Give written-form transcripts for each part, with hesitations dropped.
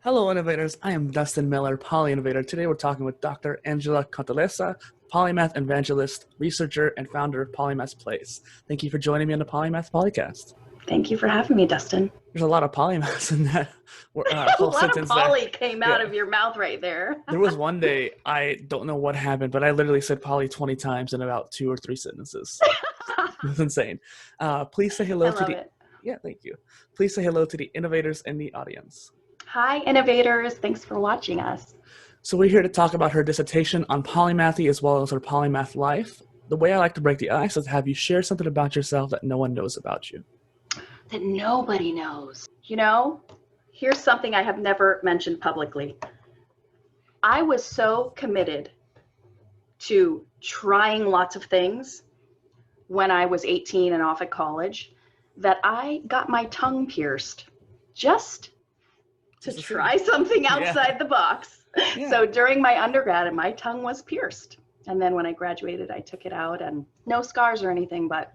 Hello, innovators. I am Dustin Miller, Poly Innovator. Today we're talking with Dr. Angela Contalesa, Polymath evangelist, researcher, and founder of Polymath Place. Thank you for joining me on the Polymath Polycast. Thank you for having me, Dustin. There's a lot of polymaths in that whole a lot sentence of poly there. came out of your mouth right there. There was one day, I don't know what happened, but I literally said poly 20 times in about 2 or 3 sentences. It was insane. Please say hello to the... it. Yeah, thank you. Please say hello to the innovators in the audience. Hi, innovators. Thanks for watching us. So we're here to talk about her dissertation on polymathy as well as her polymath life. The way I like to break the ice is to have you share something about yourself that no one knows about you. That nobody knows. You know, here's something I have never mentioned publicly. I was so committed to trying lots of things when I was 18 and off at college that I got my tongue pierced just to try something outside the box. Yeah. So during my undergrad, my tongue was pierced. And then when I graduated, I took it out, and no scars or anything, but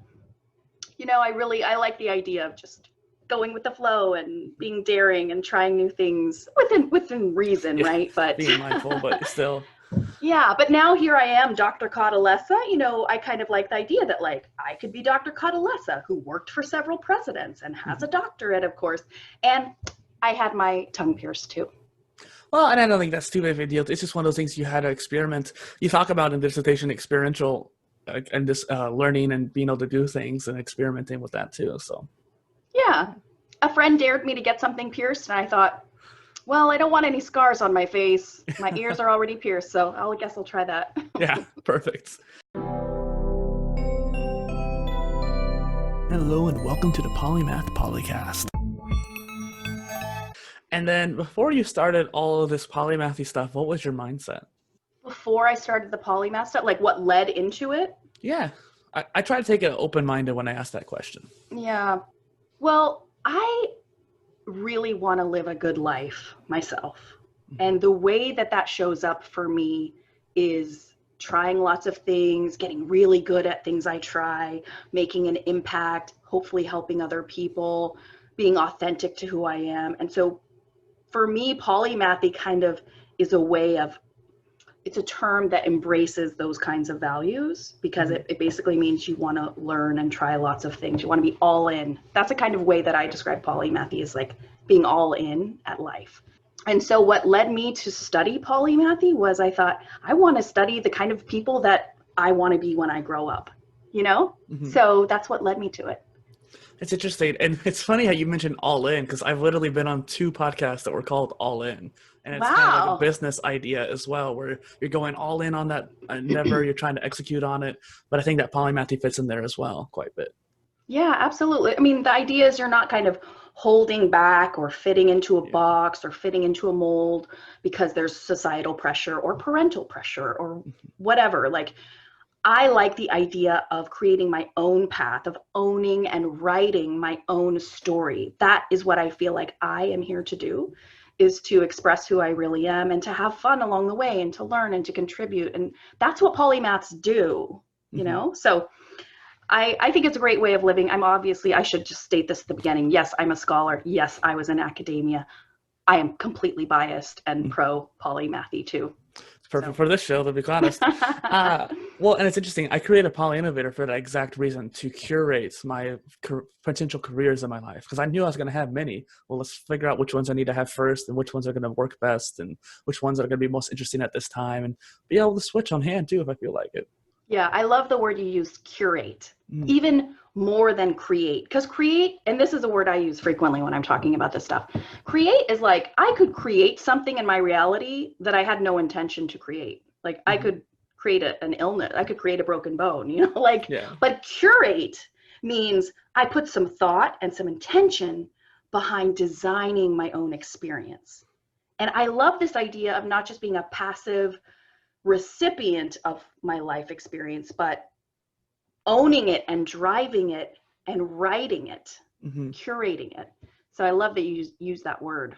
you know, I like the idea of just going with the flow and being daring and trying new things within reason, right? But being mindful, but still. Yeah, but now here I am, Dr. Contalesa. You know, I kind of like the idea that like I could be Dr. Contalesa, who worked for several presidents and has a doctorate, of course. And I had my tongue pierced too. Well, and I don't think that's too big of a deal. It's just one of those things you had to experiment. You talk about in dissertation experiential and just learning and being able to do things and experimenting with that too. So yeah, a friend dared me to get something pierced, and I thought, well, I don't want any scars on my face. My ears are already pierced, so I guess I'll try that. Yeah, perfect. Hello and welcome to the Polymath Polycast. And then before you started all of this polymathy stuff, what was your mindset? Before I started the polymath stuff, like what led into it? Yeah, I try to take it open-minded when I ask that question. Yeah, well, I really want to live a good life myself. And the way that shows up for me is trying lots of things, getting really good at things I try, making an impact, hopefully helping other people, being authentic to who I am. And so for me, polymathy kind of is a way of, it's a term that embraces those kinds of values, because it basically means you want to learn and try lots of things. You want to be all in. That's the kind of way that I describe polymathy, is like being all in at life. And so what led me to study polymathy was I thought, I want to study the kind of people that I want to be when I grow up, you know? So that's what led me to it. It's interesting. And it's funny how you mentioned all in, because I've literally been on 2 podcasts that were called All In. And it's kind of like a business idea as well, where you're going all in on that endeavor, you're trying to execute on it. But I think that polymathy fits in there as well quite a bit. Yeah, absolutely. I mean, the idea is you're not kind of holding back or fitting into a box or fitting into a mold because there's societal pressure or parental pressure or whatever. Like, I like the idea of creating my own path, of owning and writing my own story. That is what I feel like I am here to do, is to express who I really am and to have fun along the way and to learn and to contribute. And that's what polymaths do, you know? So I think it's a great way of living. I should just state this at the beginning. Yes, I'm a scholar. Yes, I was in academia. I am completely biased and pro polymathy too. It's perfect for this show, to be honest. Well, and it's interesting. I created a Poly Innovator for that exact reason, to curate my potential careers in my life, because I knew I was going to have many. Well, let's figure out which ones I need to have first and which ones are going to work best and which ones are going to be most interesting at this time, and be able to switch on hand too if I feel like it. Yeah, I love the word you use, curate, even more than create. Because create, and this is a word I use frequently when I'm talking about this stuff. Create is like, I could create something in my reality that I had no intention to create. Like I could create an illness, I could create a broken bone, you know, like, but curate means I put some thought and some intention behind designing my own experience. And I love this idea of not just being a passive recipient of my life experience, but owning it and driving it and writing it, curating it. So I love that you use that word.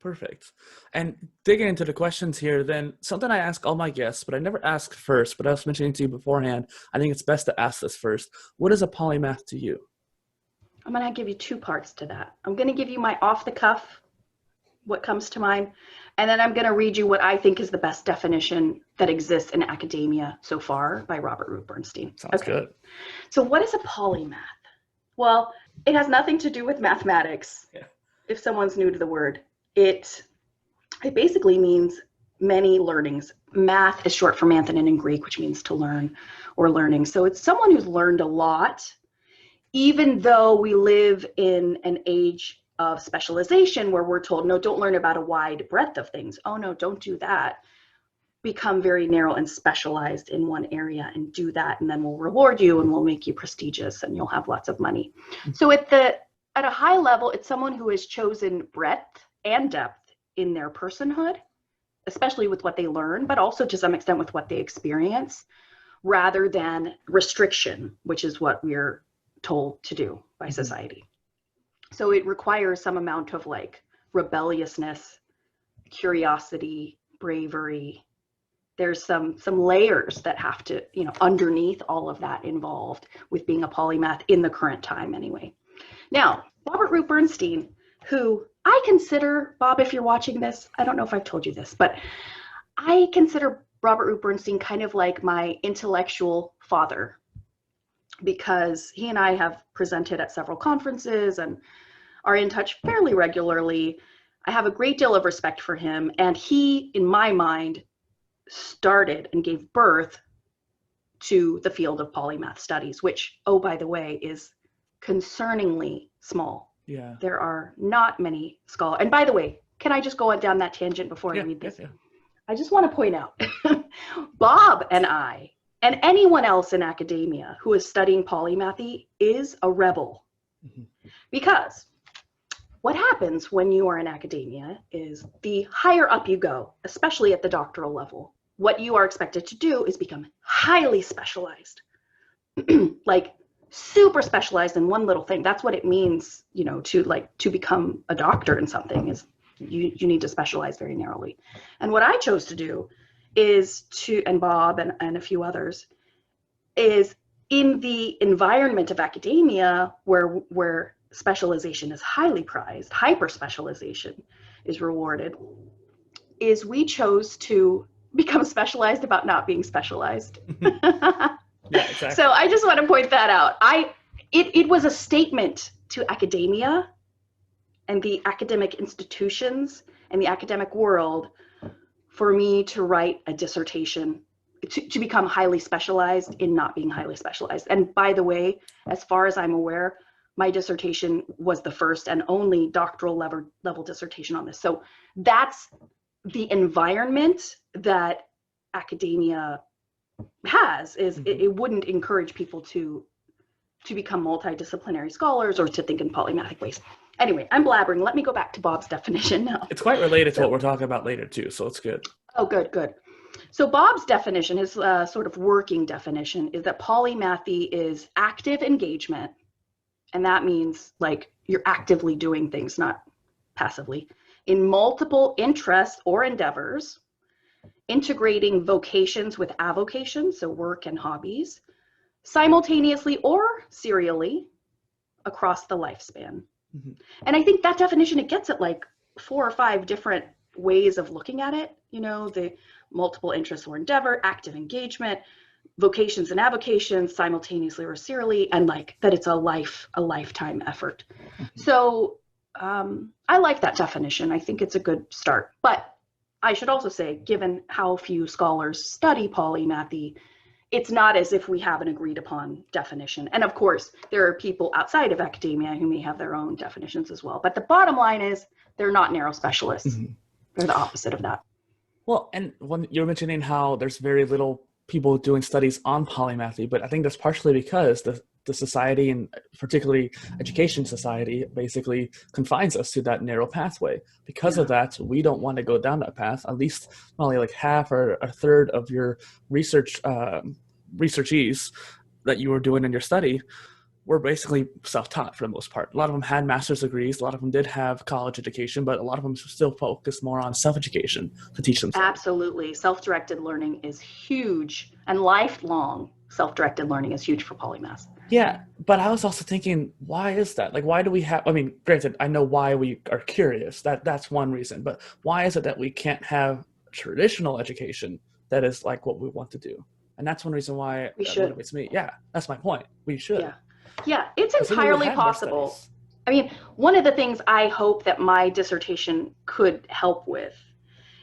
Perfect. And digging into the questions here, then something I ask all my guests, but I never ask first, but I was mentioning to you beforehand, I think it's best to ask this first. What is a polymath to you? I'm going to give you 2 parts to that. I'm going to give you my off the cuff what comes to mind. And then I'm going to read you what I think is the best definition that exists in academia so far by Robert Root Bernstein. Sounds good. So what is a polymath? Well, it has nothing to do with mathematics. Yeah. If someone's new to the word, it basically means many learnings. Math is short for manthanin in Greek, which means to learn or learning. So it's someone who's learned a lot, even though we live in an age of specialization where we're told, no, don't learn about a wide breadth of things. Oh no, don't do that. Become very narrow and specialized in one area and do that, and then we'll reward you and we'll make you prestigious and you'll have lots of money. So at a high level, it's someone who has chosen breadth and depth in their personhood, especially with what they learn, but also to some extent with what they experience, rather than restriction, which is what we're told to do by society. So it requires some amount of like rebelliousness, curiosity, bravery. There's some layers that have to, underneath all of that involved with being a polymath in the current time anyway. Now, Robert Root Bernstein, who I consider, Bob, if you're watching this, I don't know if I've told you this, but I consider Robert Root Bernstein kind of like my intellectual father, because he and I have presented at several conferences and are in touch fairly regularly. I have a great deal of respect for him, and he, in my mind, started and gave birth to the field of polymath studies, which, oh, by the way, is concerningly small. Yeah. There are not many scholars. And by the way, can I just go down that tangent before I read this? Yeah. I just want to point out, Bob and I, and anyone else in academia who is studying polymathy is a rebel. Because what happens when you are in academia is the higher up you go, especially at the doctoral level, what you are expected to do is become highly specialized, like super specialized in one little thing. That's what it means, to become a doctor in something, is you need to specialize very narrowly. And what I chose to do is and Bob and a few others, is in the environment of academia where specialization is highly prized, hyper specialization is rewarded, is we chose to become specialized about not being specialized. Yeah, exactly. So I just want to point that out. It was a statement to academia and the academic institutions and the academic world for me to write a dissertation, to become highly specialized in not being highly specialized. And by the way, as far as I'm aware, my dissertation was the first and only doctoral level dissertation on this. So that's the environment that academia has, is it wouldn't encourage people to become multidisciplinary scholars or to think in polymathic ways. Anyway, I'm blabbering. Let me go back to Bob's definition now. It's quite related to what we're talking about later too, so it's good. Oh, good. So Bob's definition, his sort of working definition, is that polymathy is active engagement. And that means like you're actively doing things, not passively, in multiple interests or endeavors, integrating vocations with avocations, so work and hobbies, simultaneously or serially across the lifespan. And I think that definition, it gets at like 4 or 5 different ways of looking at it, the multiple interests or endeavor, active engagement, vocations and avocations, simultaneously or serially, and like that it's a lifetime effort. So I like that definition. I think it's a good start. But I should also say, given how few scholars study polymathy, it's not as if we have an agreed upon definition. And of course, there are people outside of academia who may have their own definitions as well. But the bottom line is they're not narrow specialists. They're the opposite of that. Well, and when you're mentioning how there's very little people doing studies on polymathy, but I think that's partially because the society, and particularly education society, basically confines us to that narrow pathway. Because of that, we don't want to go down that path. At least only like half or a third of your researchees that you were doing in your study were basically self-taught for the most part. A lot of them had master's degrees. A lot of them did have college education, but a lot of them still focused more on self-education to teach themselves. Absolutely. Self-directed learning is huge, and lifelong self-directed learning is huge for polymaths. Yeah, but I was also thinking, why is that? Like, why do we have? I mean, granted, I know why we are curious. That's one reason. But why is it that we can't have traditional education that is like what we want to do? And that's one reason why We that should. motivates me. Yeah, that's my point. We should, Yeah. Yeah, it's because then we would entirely have more possible. studies. I mean, one of the things I hope that my dissertation could help with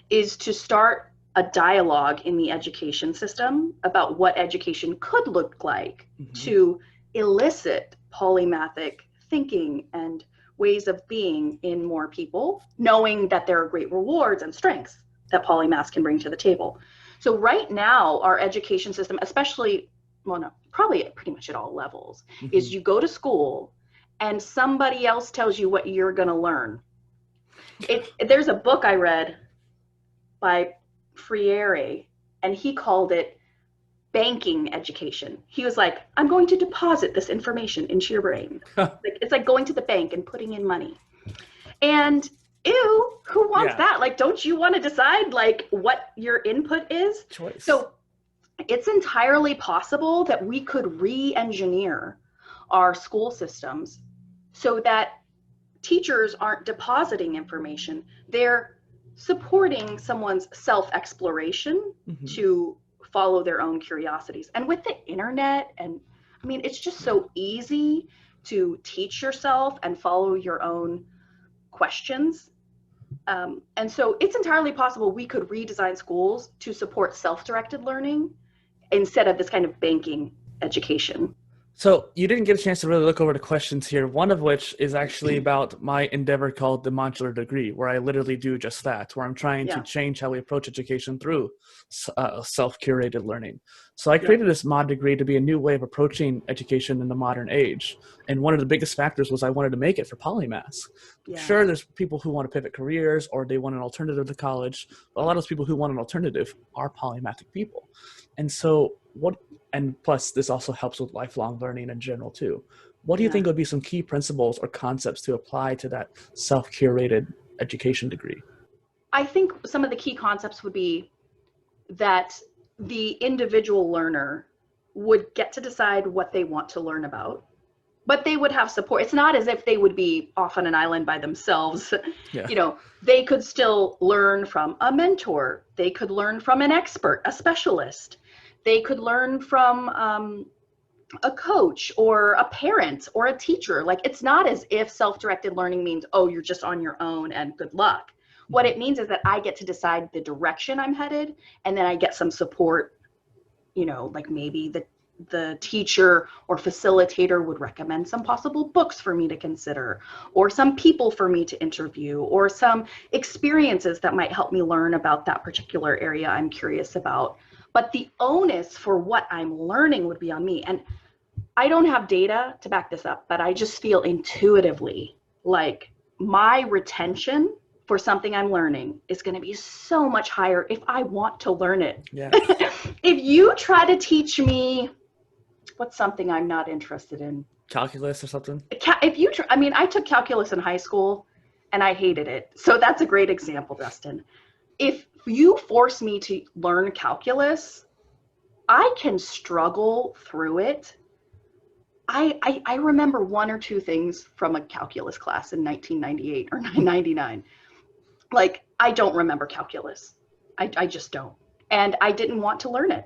is to start a dialogue in the education system about what education could look like Hmm. to elicit polymathic thinking and ways of being in more people, knowing that there are great rewards and strengths that polymaths can bring to the table. So right now, our education system, especially, well, no, probably pretty much at all levels, Hmm. is you go to school and somebody else tells you what you're going to learn. There's a book I read by Freire, and he called it banking education. He was like, I'm going to deposit this information into your brain. Like, it's like going to the bank and putting in money. And ew, who wants Yeah, that? Like, don't you want to decide like what your input is? choice. So it's entirely possible that we could re-engineer our school systems so that teachers aren't depositing information, they're supporting someone's self-exploration Hmm. to follow their own curiosities. And with the internet, and I mean, it's just so easy to teach yourself and follow your own questions. And so it's entirely possible we could redesign schools to support self-directed learning instead of this kind of banking education. So you didn't get a chance to really look over the questions here, one of which is actually about my endeavor called the modular degree, where I literally do just that, where I'm trying to Yeah, change how we approach education through self-curated learning. So I yeah, created this mod degree to be a new way of approaching education in the modern age. And one of the biggest factors was I wanted to make it for polymaths. yeah. Sure, there's people who want to pivot careers or they want an alternative to college, but a lot of those people who want an alternative are polymathic people. And so what and plus this also helps with lifelong learning in general too. What do you Yeah. think would be some key principles or concepts to apply to that self-curated education degree? I think some of the key concepts would be that the individual learner would get to decide what they want to learn about, but they would have support. It's not as if they would be off on an island by themselves. Yeah. You know, they could still learn from a mentor, they could learn from an expert, a specialist, they could learn from a coach or a parent or a teacher. Like, it's not as if self-directed learning means, oh, you're just on your own and good luck. What Mhm. it means is that I get to decide the direction I'm headed, and then I get some support, like maybe the teacher or facilitator would recommend some possible books for me to consider, or some people for me to interview, or some experiences that might help me learn about that particular area I'm curious about. But the onus for what I'm learning would be on me. And I don't have data to back this up, but I just feel intuitively like my retention for something I'm learning is going to be so much higher if I want to learn it. Yeah. If you try to teach me what's something I'm not interested in, Calculus or something? if you try, I mean, I took calculus in high school and I hated it. So that's a great example, Dustin. If you force me to learn calculus, I can struggle through it. I remember one or two things from a calculus class in 1998 or 99. Like, I don't remember calculus. I just don't. And I didn't want to learn it.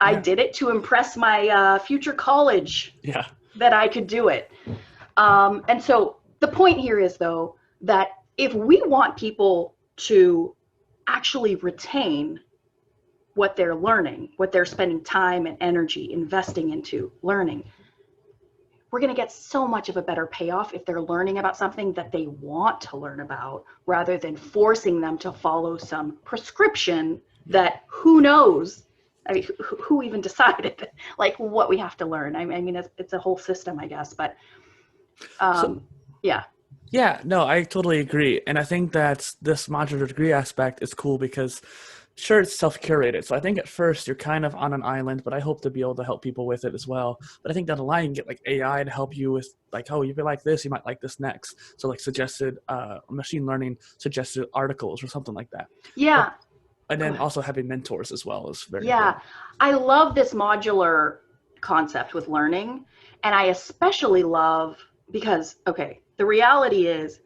I Yeah. did it to impress my future college Yeah. that I could do it. And so the point here is, though, that if we want people to actually retain what they're learning, what they're spending time and energy investing into learning, we're going to get so much of a better payoff if they're learning about something that they want to learn about rather than forcing them to follow some prescription Yeah. that who knows. I mean, who even decided like what we have to learn? I mean, it's a whole system, I guess, but So yeah, yeah, no, I totally agree. And I think that this modular degree aspect is cool because sure it's self-curated. So I think at first you're kind of on an island, but I hope to be able to help people with it as well. But I think down the line you get like AI to help you with like, oh, you like this, you might like this next. So like suggested machine learning suggested articles or something like that. Or, yeah. and Go then ahead. also having mentors as well is very Yeah, important. I love this modular concept with learning. And I especially love because, okay, the reality is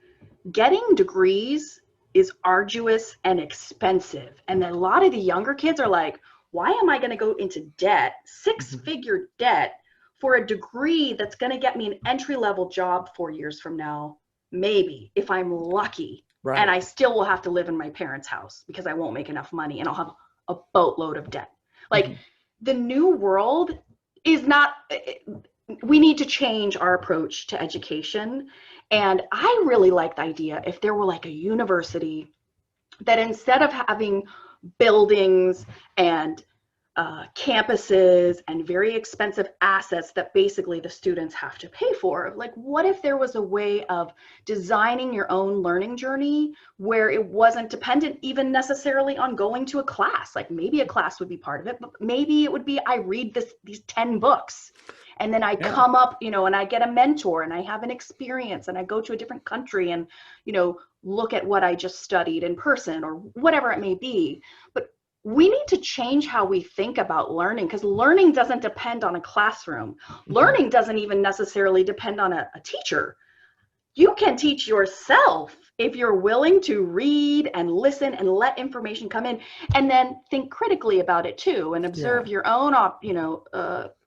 getting degrees is arduous and expensive. And a lot of the younger kids are like, why am I going to go into debt, six-figure debt, for a degree that's going to get me an entry-level job 4 years from now, maybe, if I'm lucky. Right. And I still will have to live in my parents' house because I won't make enough money and I'll have a boatload of debt. Like the new world is not, we need to change our approach to education. And I really like the idea if there were like a university that instead of having buildings and campuses and very expensive assets that basically the students have to pay for, like what if there was a way of designing your own learning journey where it wasn't dependent even necessarily on going to a class? Like maybe a class would be part of it, but maybe it would be I read these 10 books and then I come up, you know, and I get a mentor and I have an experience and I go to a different country and, you know, look at what I just studied in person or whatever it may be. But we need to change how we think about learning, because learning doesn't depend on a classroom. Learning doesn't even necessarily depend on a teacher. You can teach yourself if you're willing to read and listen and let information come in and then think critically about it too and observe your own,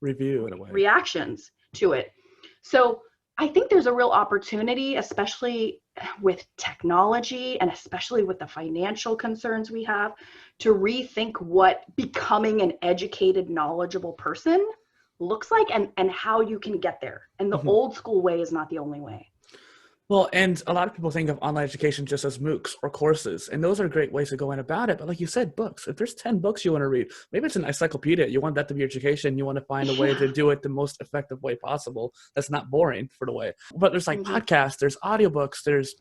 review in a way, reactions to it. So I think there's a real opportunity, especially with technology and especially with the financial concerns we have, to rethink what becoming an educated, knowledgeable person looks like and how you can get there. And the old school way is not the only way. Well, and a lot of people think of online education just as MOOCs or courses, and those are great ways of going about it. But like you said, books, if there's 10 books you want to read, maybe it's an encyclopedia. You want that to be your education. You want to find a way to do it the most effective way possible. That's not boring for the way. But there's like podcasts, there's audiobooks, there's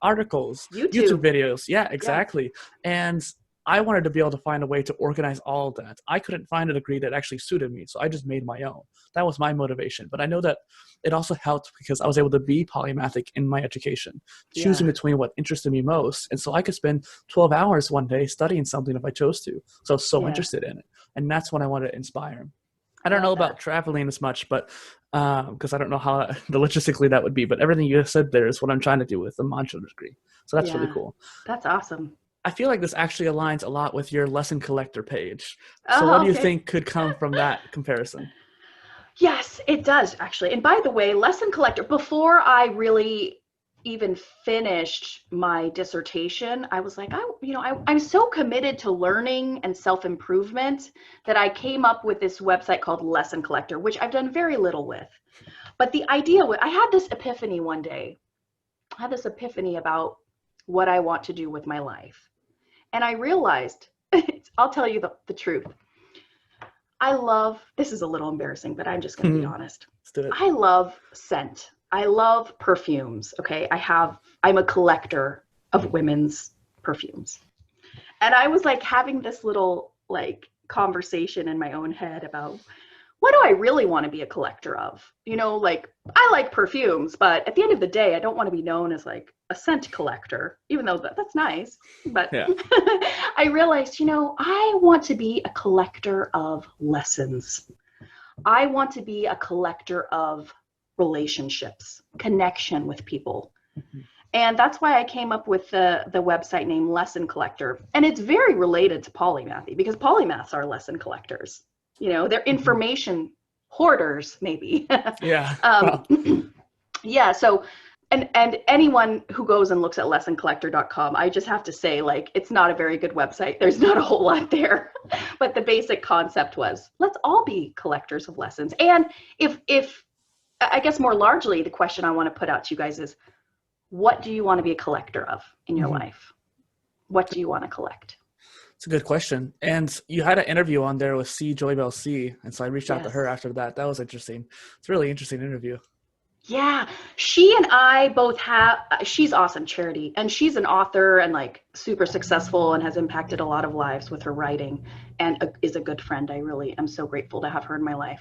articles, YouTube videos. Yeah, exactly. Yeah. And I wanted to be able to find a way to organize all of that. I couldn't find a degree that actually suited me, so I just made my own. That was my motivation. But I know that it also helped because I was able to be polymathic in my education, choosing between what interested me most. And so I could spend 12 hours one day studying something if I chose to. So I was so interested in it. And that's what I wanted to inspire. I don't know about traveling as much, but because I don't know how the logistically that would be. But everything you said there is what I'm trying to do with the modular degree. So that's really cool. That's awesome. I feel like this actually aligns a lot with your lesson collector page. So what do you think could come from that comparison? Yes, it does actually. And by the way, lesson collector, before I really even finished my dissertation, I was like, I'm so committed to learning and self-improvement that I came up with this website called Lesson Collector, which I've done very little with. But the idea I had this epiphany one day. I had this epiphany about what I want to do with my life. And I realized, I'll tell you the truth. I love, this is a little embarrassing, but I'm just going to be honest. Let's do it. I love scent. I love perfumes. Okay. I'm a collector of women's perfumes. And I was like having this little like conversation in my own head about what do I really want to be a collector of? You know, like I like perfumes, but at the end of the day, I don't want to be known as like a scent collector, even though that's nice. But I realized, I want to be a collector of lessons. I want to be a collector of relationships, connection with people. And that's why I came up with the website name Lesson Collector. And it's very related to Polymathy because polymaths are lesson collectors. They're information hoarders, maybe. So, and anyone who goes and looks at lessoncollector.com, I just have to say, like, it's not a very good website. There's not a whole lot there. But the basic concept was, let's all be collectors of lessons. And if I guess more largely, the question I want to put out to you guys is, what do you want to be a collector of in your life? What do you want to collect? It's a good question. And you had an interview on there with C. Joybell C. And so I reached out to her after that. That was interesting. It's a really interesting interview. Yeah. She and I both she's awesome, Charity. And she's an author and like super successful and has impacted a lot of lives with her writing and is a good friend. I really am so grateful to have her in my life.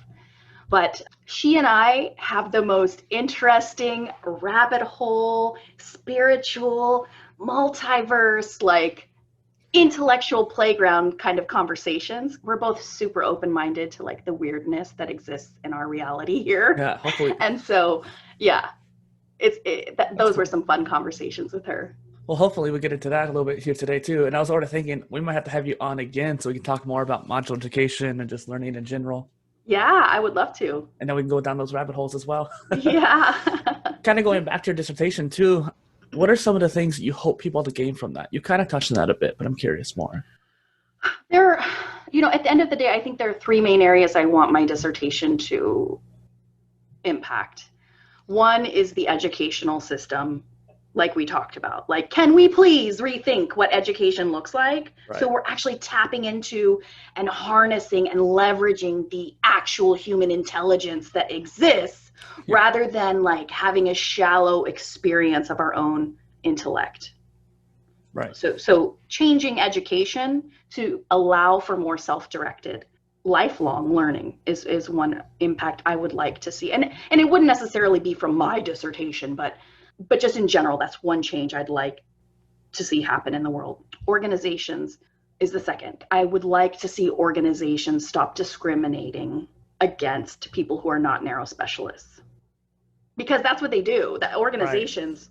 But she and I have the most interesting rabbit hole, spiritual, multiverse, like intellectual playground kind of conversations. We're both super open-minded to like the weirdness that exists in our reality here. Yeah, hopefully. And so, yeah, those cool. were some fun conversations with her. Well, hopefully we get into that a little bit here today too. And I was already thinking we might have to have you on again so we can talk more about modular education and just learning in general. Yeah, I would love to. And then we can go down those rabbit holes as well. Yeah. Kind of going back to your dissertation too, what are some of the things that you hope people to gain from that? You kind of touched on that a bit, but I'm curious more. There, at the end of the day, I think there are three main areas I want my dissertation to impact. One is the educational system, like we talked about. Like, can we please rethink what education looks like? Right. So we're actually tapping into and harnessing and leveraging the actual human intelligence that exists, rather than like having a shallow experience of our own intellect. Right. So changing education to allow for more self-directed lifelong learning is one impact I would like to see. And it wouldn't necessarily be from my dissertation, but just in general, that's one change I'd like to see happen in the world. Organizations is the second. I would like to see organizations stop discriminating against people who are not narrow specialists, because that's what they do. The organizations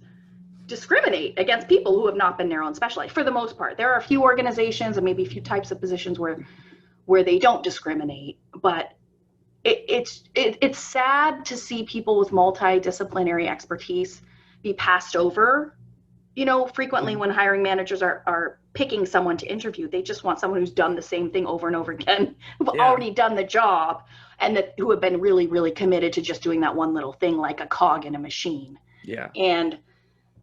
discriminate against people who have not been narrow and specialized for the most part. There are a few organizations and maybe a few types of positions where they don't discriminate, but it's sad to see people with multidisciplinary expertise be passed over. Frequently when hiring managers are picking someone to interview, they just want someone who's done the same thing over and over again, who've already done the job, and who have been really, really committed to just doing that one little thing, like a cog in a machine. Yeah. And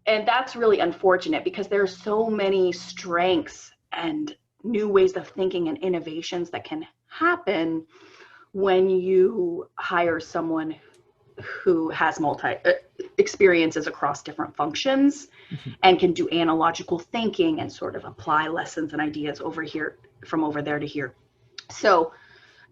that's really unfortunate, because there's so many strengths and new ways of thinking and innovations that can happen when you hire someone who has multi experiences across different functions and can do analogical thinking and sort of apply lessons and ideas over here, from over there to here. So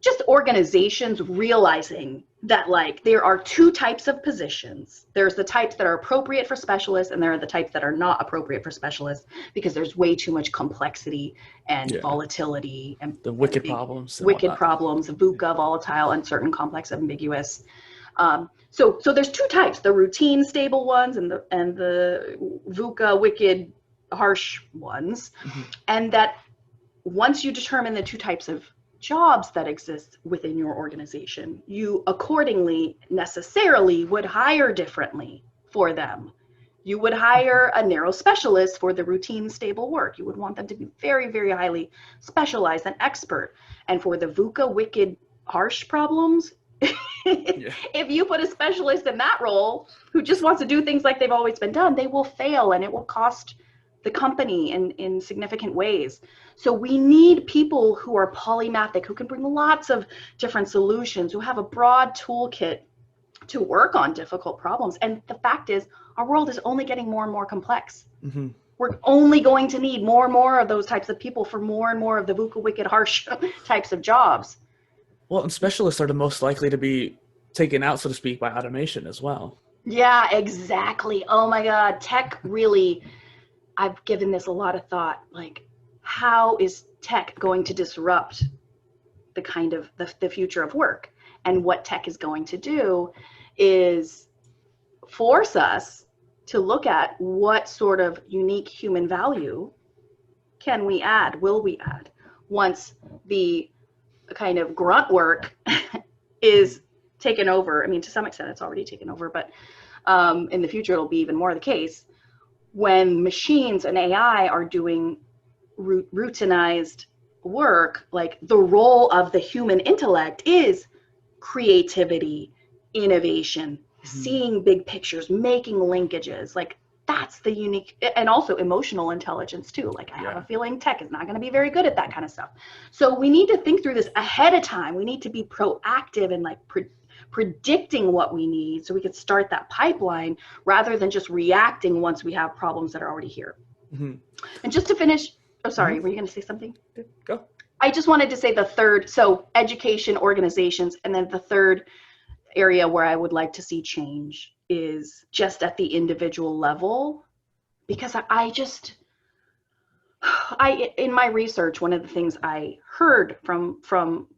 just organizations realizing that like there are two types of positions. There's the types that are appropriate for specialists, and there are the types that are not appropriate for specialists, because there's way too much complexity and volatility and the wicked problems, VUCA, volatile, uncertain, complex, ambiguous. So there's two types: the routine, stable ones, and the VUCA, wicked, harsh ones. And that once you determine the two types of jobs that exist within your organization, you accordingly necessarily would hire differently for them. You would hire a narrow specialist for the routine, stable work. You would want them to be very, very highly specialized and expert. And for the VUCA, wicked, harsh problems, if you put a specialist in that role who just wants to do things like they've always been done, they will fail, and it will cost the company in significant ways. So we need people who are polymathic, who can bring lots of different solutions, who have a broad toolkit to work on difficult problems. And the fact is, our world is only getting more and more complex. We're only going to need more and more of those types of people for more and more of the VUCA, wicked, harsh types of jobs. Well, and specialists are the most likely to be taken out, so to speak, by automation as well. Yeah, exactly. Oh my God, tech really, I've given this a lot of thought. Like, how is tech going to disrupt the kind of the future of work? And what tech is going to do is force us to look at what sort of unique human value can we add, will we add, once the kind of grunt work is taken over. I mean, to some extent it's already taken over, but in the future it'll be even more the case. When machines and AI are doing routinized work, like the role of the human intellect is creativity, innovation, seeing big pictures, making linkages. Like, that's the unique, and also emotional intelligence too. Like, I have a feeling tech is not going to be very good at that kind of stuff. So we need to think through this ahead of time. We need to be proactive and like predicting what we need, so we could start that pipeline rather than just reacting once we have problems that are already here. And just to finish, oh, sorry, were you going to say something? Go. I just wanted to say the third, so education, organizations, and then the third area where I would like to see change is just at the individual level, because In my research, one of the things I heard from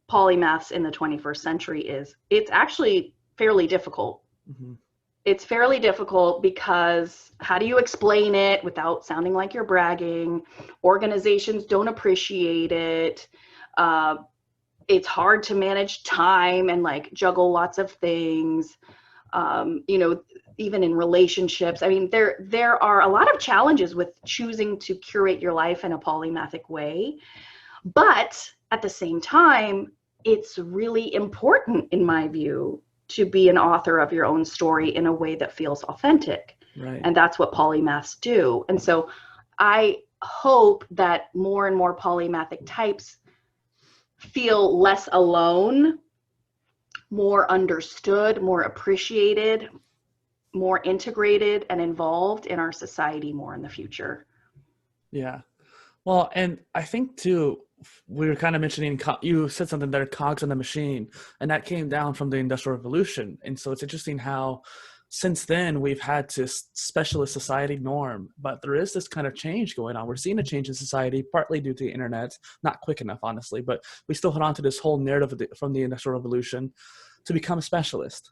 polymaths in the 21st century is it's actually fairly difficult. Mm-hmm. It's fairly difficult because how do you explain it without sounding like you're bragging? Organizations don't appreciate it. It's hard to manage time and like juggle lots of things. Even in relationships. I mean, there are a lot of challenges with choosing to curate your life in a polymathic way. But at the same time, it's really important, in my view, to be an author of your own story in a way that feels authentic. Right. And that's what polymaths do. And so I hope that more and more polymathic types feel less alone, more understood, more appreciated, more integrated and involved in our society more in the future. Yeah. Well, and I think too, we were kind of mentioning, you said something there, cogs in the machine, and that came down from the Industrial Revolution. And so it's interesting how since then we've had this specialist society norm, but there is this kind of change going on. We're seeing a change in society, partly due to the internet, not quick enough, honestly, but we still hold on to this whole narrative from the Industrial Revolution to become a specialist.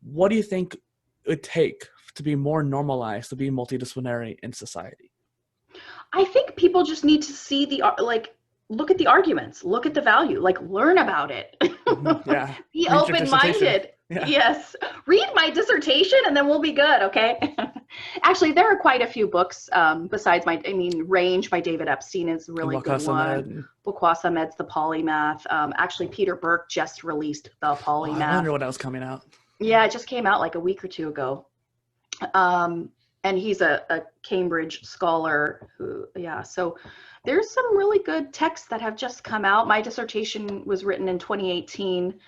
What do you think it would take to be more normalized, to be multidisciplinary in society? I think people just need to see look at the arguments, look at the value, like learn about it. Yeah. Be Read your open-minded. Yeah. Yes. Read my dissertation and then we'll be good. Okay. Actually, there are quite a few books besides Range by David Epstein is a really good one. Bukwasa Med's The Polymath. Actually, Peter Burke just released The Polymath. I wonder what else coming out. Yeah, it just came out like a week or two ago. And he's a Cambridge scholar so there's some really good texts that have just come out. My dissertation was written in 2018.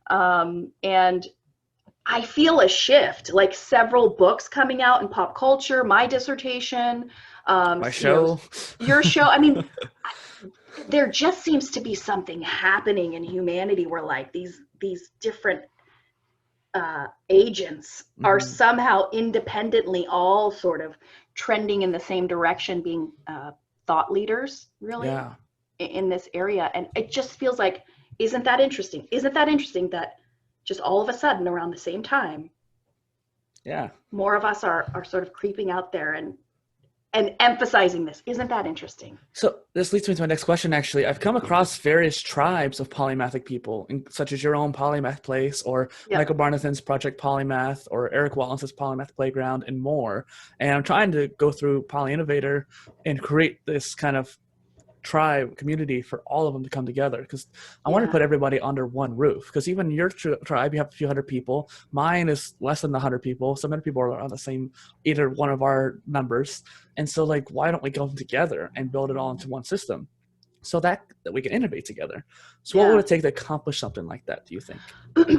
And I feel a shift, like several books coming out in pop culture, my dissertation, my show, your show. I mean, there just seems to be something happening in humanity where like these different agents are somehow independently all sort of trending in the same direction, being thought leaders really in this area. And it just feels like, isn't that interesting? Isn't that interesting that just all of a sudden around the same time, more of us are sort of creeping out there and emphasizing this. Isn't that interesting? So this leads me to my next question, actually. I've come across various tribes of polymathic people, such as your own Polymath Place, or Michael Barnathan's Project Polymath, or Eric Wallace's Polymath Playground, and more. And I'm trying to go through Poly Innovator and create this kind of tribe community for all of them to come together, because I want to put everybody under one roof, because even your tribe, you have a few hundred people. Mine is less than 100 people. Some other people are on the same, either one of our numbers. And so like, why don't we go together and build it all into one system so that we can innovate together? So what would it take to accomplish something like that, do you think?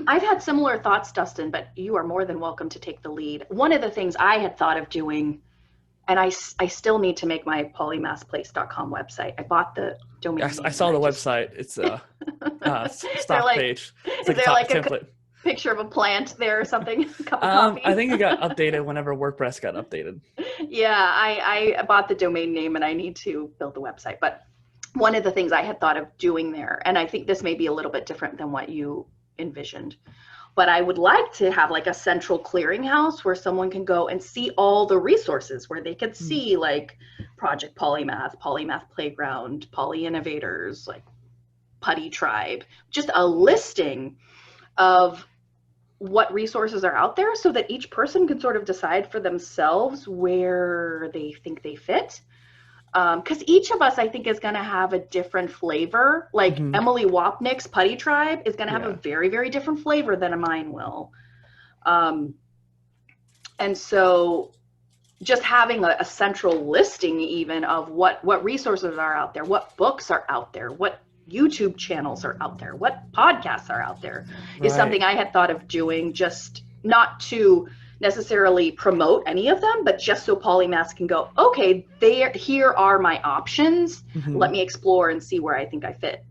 I've had similar thoughts, Dustin, but you are more than welcome to take the lead. One of the things I had thought of doing, and I still need to make my polymathplace.com website. I bought the domain name. I saw the website. It's a stock page. It's like is there like template. A picture of a plant there or something? A cup of coffee? I think it got updated whenever WordPress got updated. Yeah, I bought the domain name and I need to build the website. But one of the things I had thought of doing there, and I think this may be a little bit different than what you envisioned, but I would like to have like a central clearinghouse where someone can go and see all the resources, where they could see like Project Polymath, Polymath Playground, Poly Innovators, like Putty Tribe, just a listing of what resources are out there so that each person can sort of decide for themselves where they think they fit. Because each of us, I think, is going to have a different flavor. Like Emily Wapnick's Putty Tribe is going to have a very, very different flavor than a mine will. And so just having a central listing even of what resources are out there, what books are out there, what YouTube channels are out there, what podcasts are out there is something I had thought of doing, just not to necessarily promote any of them, but just so polymaths can go, okay, here are my options. Let me explore and see where I think I fit.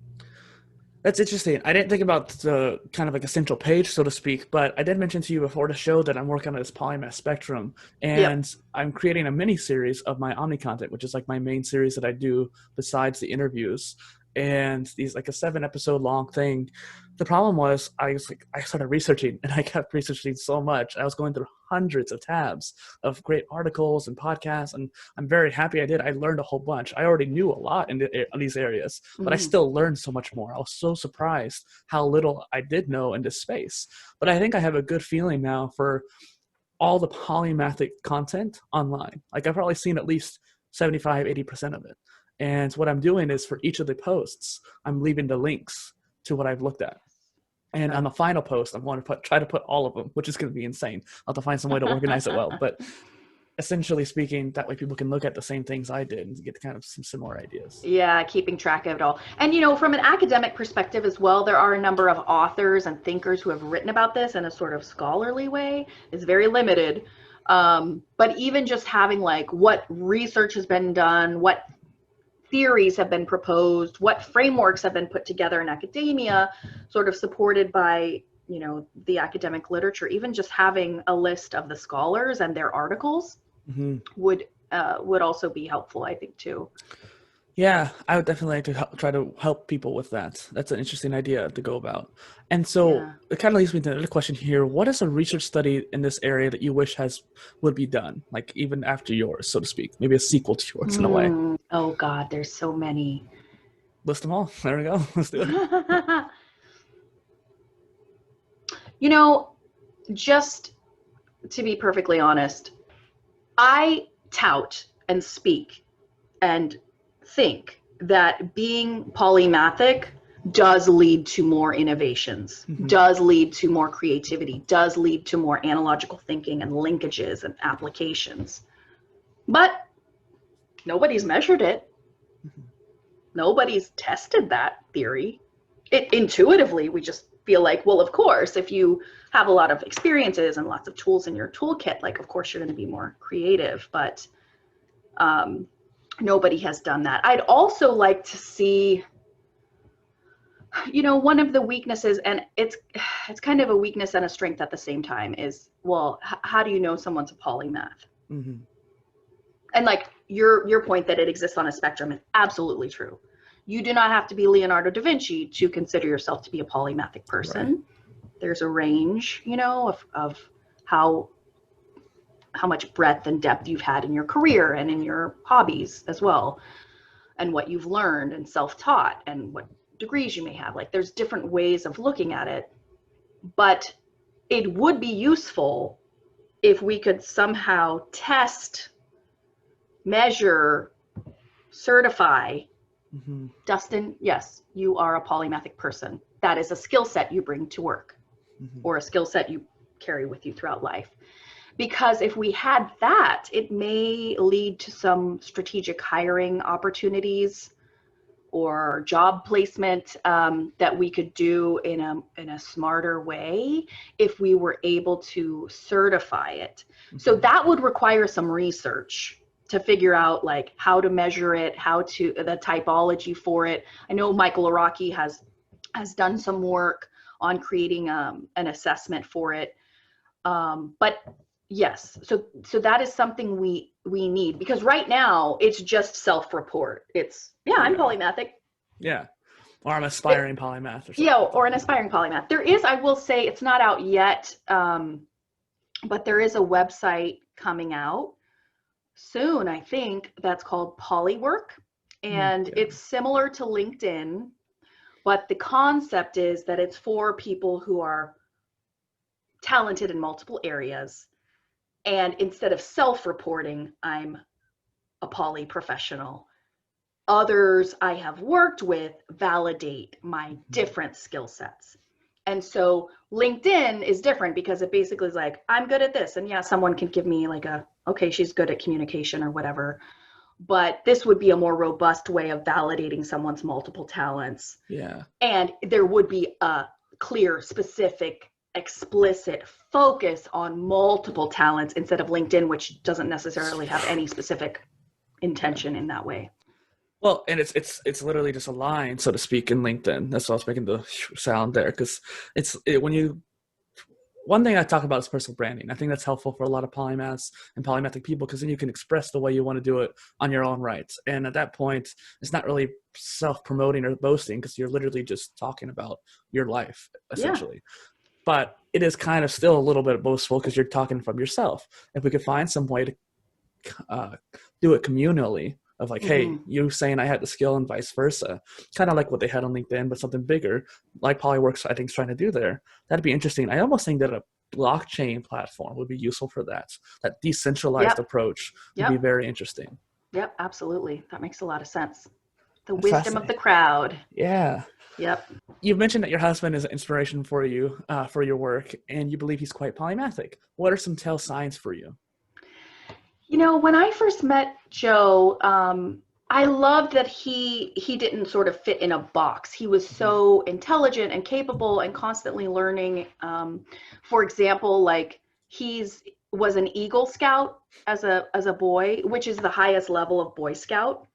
That's interesting. I didn't think about the kind of like a central page, so to speak, but I did mention to you before the show that I'm working on this Polymath spectrum, Yep. and I'm creating a mini series of my Omni content, which is like my main series that I do besides the interviews. And these like a 7 episode long thing. The problem was I started researching and I kept researching so much. I was going through hundreds of tabs of great articles and podcasts, and I'm very happy I did. I learned a whole bunch. I already knew a lot in these areas, but I Mhm. still learned so much more. I was so surprised how little I did know in this space. But I think I have a good feeling now for all the polymathic content online. Like I've probably seen at least 75-80% of it. And what I'm doing is for each of the posts, I'm leaving the links to what I've looked at. And on the final post, I'm going to try to put all of them, which is going to be insane. I'll have to find some way to organize it well. But essentially speaking, that way people can look at the same things I did and get kind of some similar ideas. Yeah, keeping track of it all. And, you know, from an academic perspective as well, there are a number of authors and thinkers who have written about this in a sort of scholarly way. It's very limited. But even just having like what research has been done, what theories have been proposed, what frameworks have been put together in academia, sort of supported by, you know, the academic literature, even just having a list of the scholars and their articles would also be helpful, I think, too. Yeah, I would definitely like to try to help people with that. That's an interesting idea to go about. And so Yeah. it kind of leads me to another question here. What is a research study in this area that you wish would be done, like even after yours, so to speak? Maybe a sequel to yours in a way. Oh God, there's so many. List them all. There we go. Let's do it. You know, just to be perfectly honest, I tout and speak and think that being polymathic does lead to more innovations, does lead to more creativity, does lead to more analogical thinking and linkages and applications. But nobody's measured it. Nobody's tested that theory. Intuitively, we just feel like, well, of course, if you have a lot of experiences and lots of tools in your toolkit, like, of course, you're going to be more creative. But nobody has done that. I'd also like to see, you know, one of the weaknesses, and it's kind of a weakness and a strength at the same time, is, well, how do you know someone's a polymath? And like your point that it exists on a spectrum is absolutely true. You do not have to be Leonardo da Vinci to consider yourself to be a polymathic person. Right. There's a range, you know, of how much breadth and depth you've had in your career and in your hobbies as well, and what you've learned and self-taught and what degrees you may have. Like there's different ways of looking at it, but it would be useful if we could somehow test, measure, certify, Dustin, yes, you are a polymathic person. That is a skill set you bring to work, or a skill set you carry with you throughout life. Because if we had that, it may lead to some strategic hiring opportunities or job placement that we could do in a smarter way if we were able to certify it. So that would require some research to figure out like how to measure it, the typology for it. I know Michael Araki has done some work on creating an assessment for it. But yes, so that is something we need, because right now it's just self-report. It's, I'm polymathic. Yeah. Or I'm aspiring polymath or something. Yeah, or an aspiring polymath. There is, I will say, it's not out yet, but there is a website coming out soon, I think, that's called Polywork. And it's similar to LinkedIn, but the concept is that it's for people who are talented in multiple areas. And instead of self-reporting, I'm a poly professional. Others I have worked with validate my different skill sets. And so LinkedIn is different because it basically is like, I'm good at this. And yeah, someone can give me like okay, she's good at communication or whatever. But this would be a more robust way of validating someone's multiple talents. Yeah. And there would be a clear, specific, explicit focus on multiple talents instead of LinkedIn, which doesn't necessarily have any specific intention in that way. Well, and it's literally just a line, so to speak, in LinkedIn. That's why I was making the sound there, because when you. One thing I talk about is personal branding. I think that's helpful for a lot of polymaths and polymathic people, because then you can express the way you want to do it on your own rights. And at that point, it's not really self-promoting or boasting, because you're literally just talking about your life, essentially. Yeah. But it is kind of still a little bit boastful, because you're talking from yourself. If we could find some way to do it communally, of like, hey, you saying I had the skill and vice versa, kind of like what they had on LinkedIn, but something bigger, like Polyworks I think is trying to do there. That'd be interesting. I almost think that a blockchain platform would be useful for that. That decentralized approach would be very interesting. Yep, absolutely. That makes a lot of sense. The wisdom of the crowd. Yeah. Yep. You've mentioned that your husband is an inspiration for you, for your work, and you believe he's quite polymathic. What are some tell signs for you? You know, when I first met Joe, I loved that he didn't sort of fit in a box. He was so intelligent and capable and constantly learning. For example, like was an Eagle Scout as a boy, which is the highest level of Boy Scout.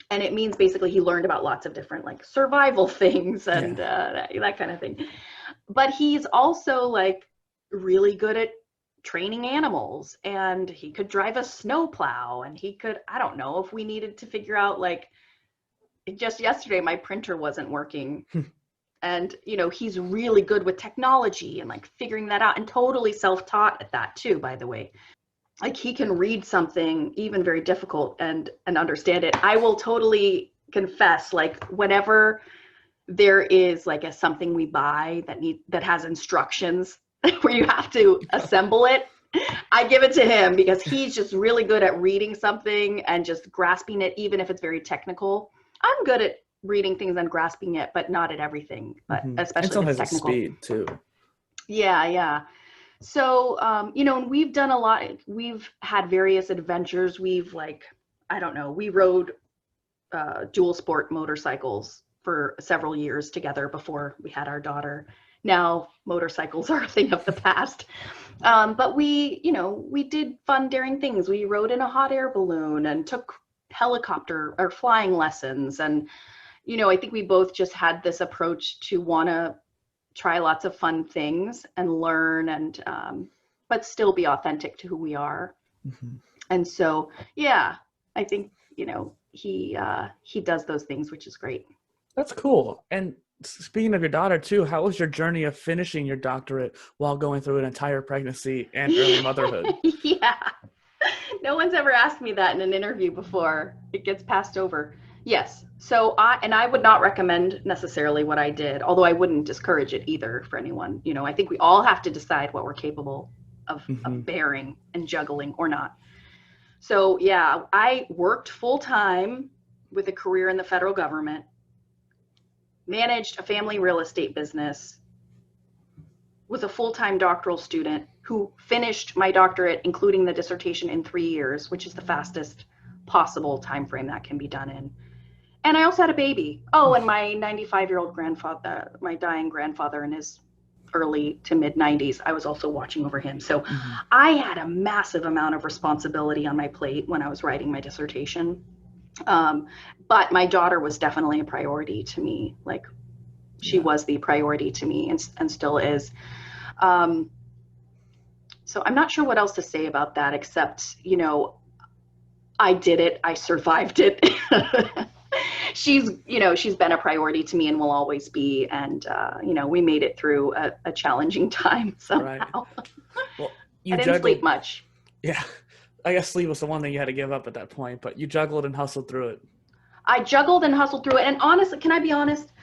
And it means basically he learned about lots of different like survival things and that kind of thing. But he's also like really good at training animals, and he could drive a snowplow, and he could, I don't know, if we needed to figure out, like, just yesterday my printer wasn't working and you know, he's really good with technology and like figuring that out, and totally self-taught at that too, by the way. Like he can read something even very difficult and understand it. I will totally confess, like whenever there is like something we buy that has instructions where you have to assemble it, I give it to him, because he's just really good at reading something and just grasping it, even if it's very technical. I'm good at reading things and grasping it, but not at everything, but especially if it's technical. Speed too. Yeah. So, you know, and we've done a lot. We've had various adventures. We've we rode dual sport motorcycles for several years together before we had our daughter. Now motorcycles are a thing of the past. But we did fun, daring things. We rode in a hot air balloon and took helicopter or flying lessons. And, you know, I think we both just had this approach to want to try lots of fun things and learn, and but still be authentic to who we are. And so, yeah, I think, you know, he does those things, which is great. That's cool. And speaking of your daughter too, how was your journey of finishing your doctorate while going through an entire pregnancy and early motherhood? Yeah, no one's ever asked me that in an interview before. It gets passed over. Yes. So I would not recommend necessarily what I did, although I wouldn't discourage it either for anyone. You know, I think we all have to decide what we're capable of bearing and juggling or not. So yeah, I worked full time with a career in the federal government, managed a family real estate business, was a full-time doctoral student who finished my doctorate, including the dissertation, in 3 years, which is the fastest possible time frame that can be done in. And I also had a baby. Oh, and my 95-year-old grandfather, my dying grandfather in his early to mid 90s, I was also watching over him. So I had a massive amount of responsibility on my plate when I was writing my dissertation. But my daughter was definitely a priority to me. Like she was the priority to me, and still is. So I'm not sure what else to say about that, except, you know, I did it. I survived it. She's been a priority to me and will always be. And, you know, we made it through a challenging time somehow. Right. Well, I didn't sleep much. Yeah. I guess sleep was the one thing you had to give up at that point, but you juggled and hustled through it. I juggled and hustled through it. And honestly, can I be honest?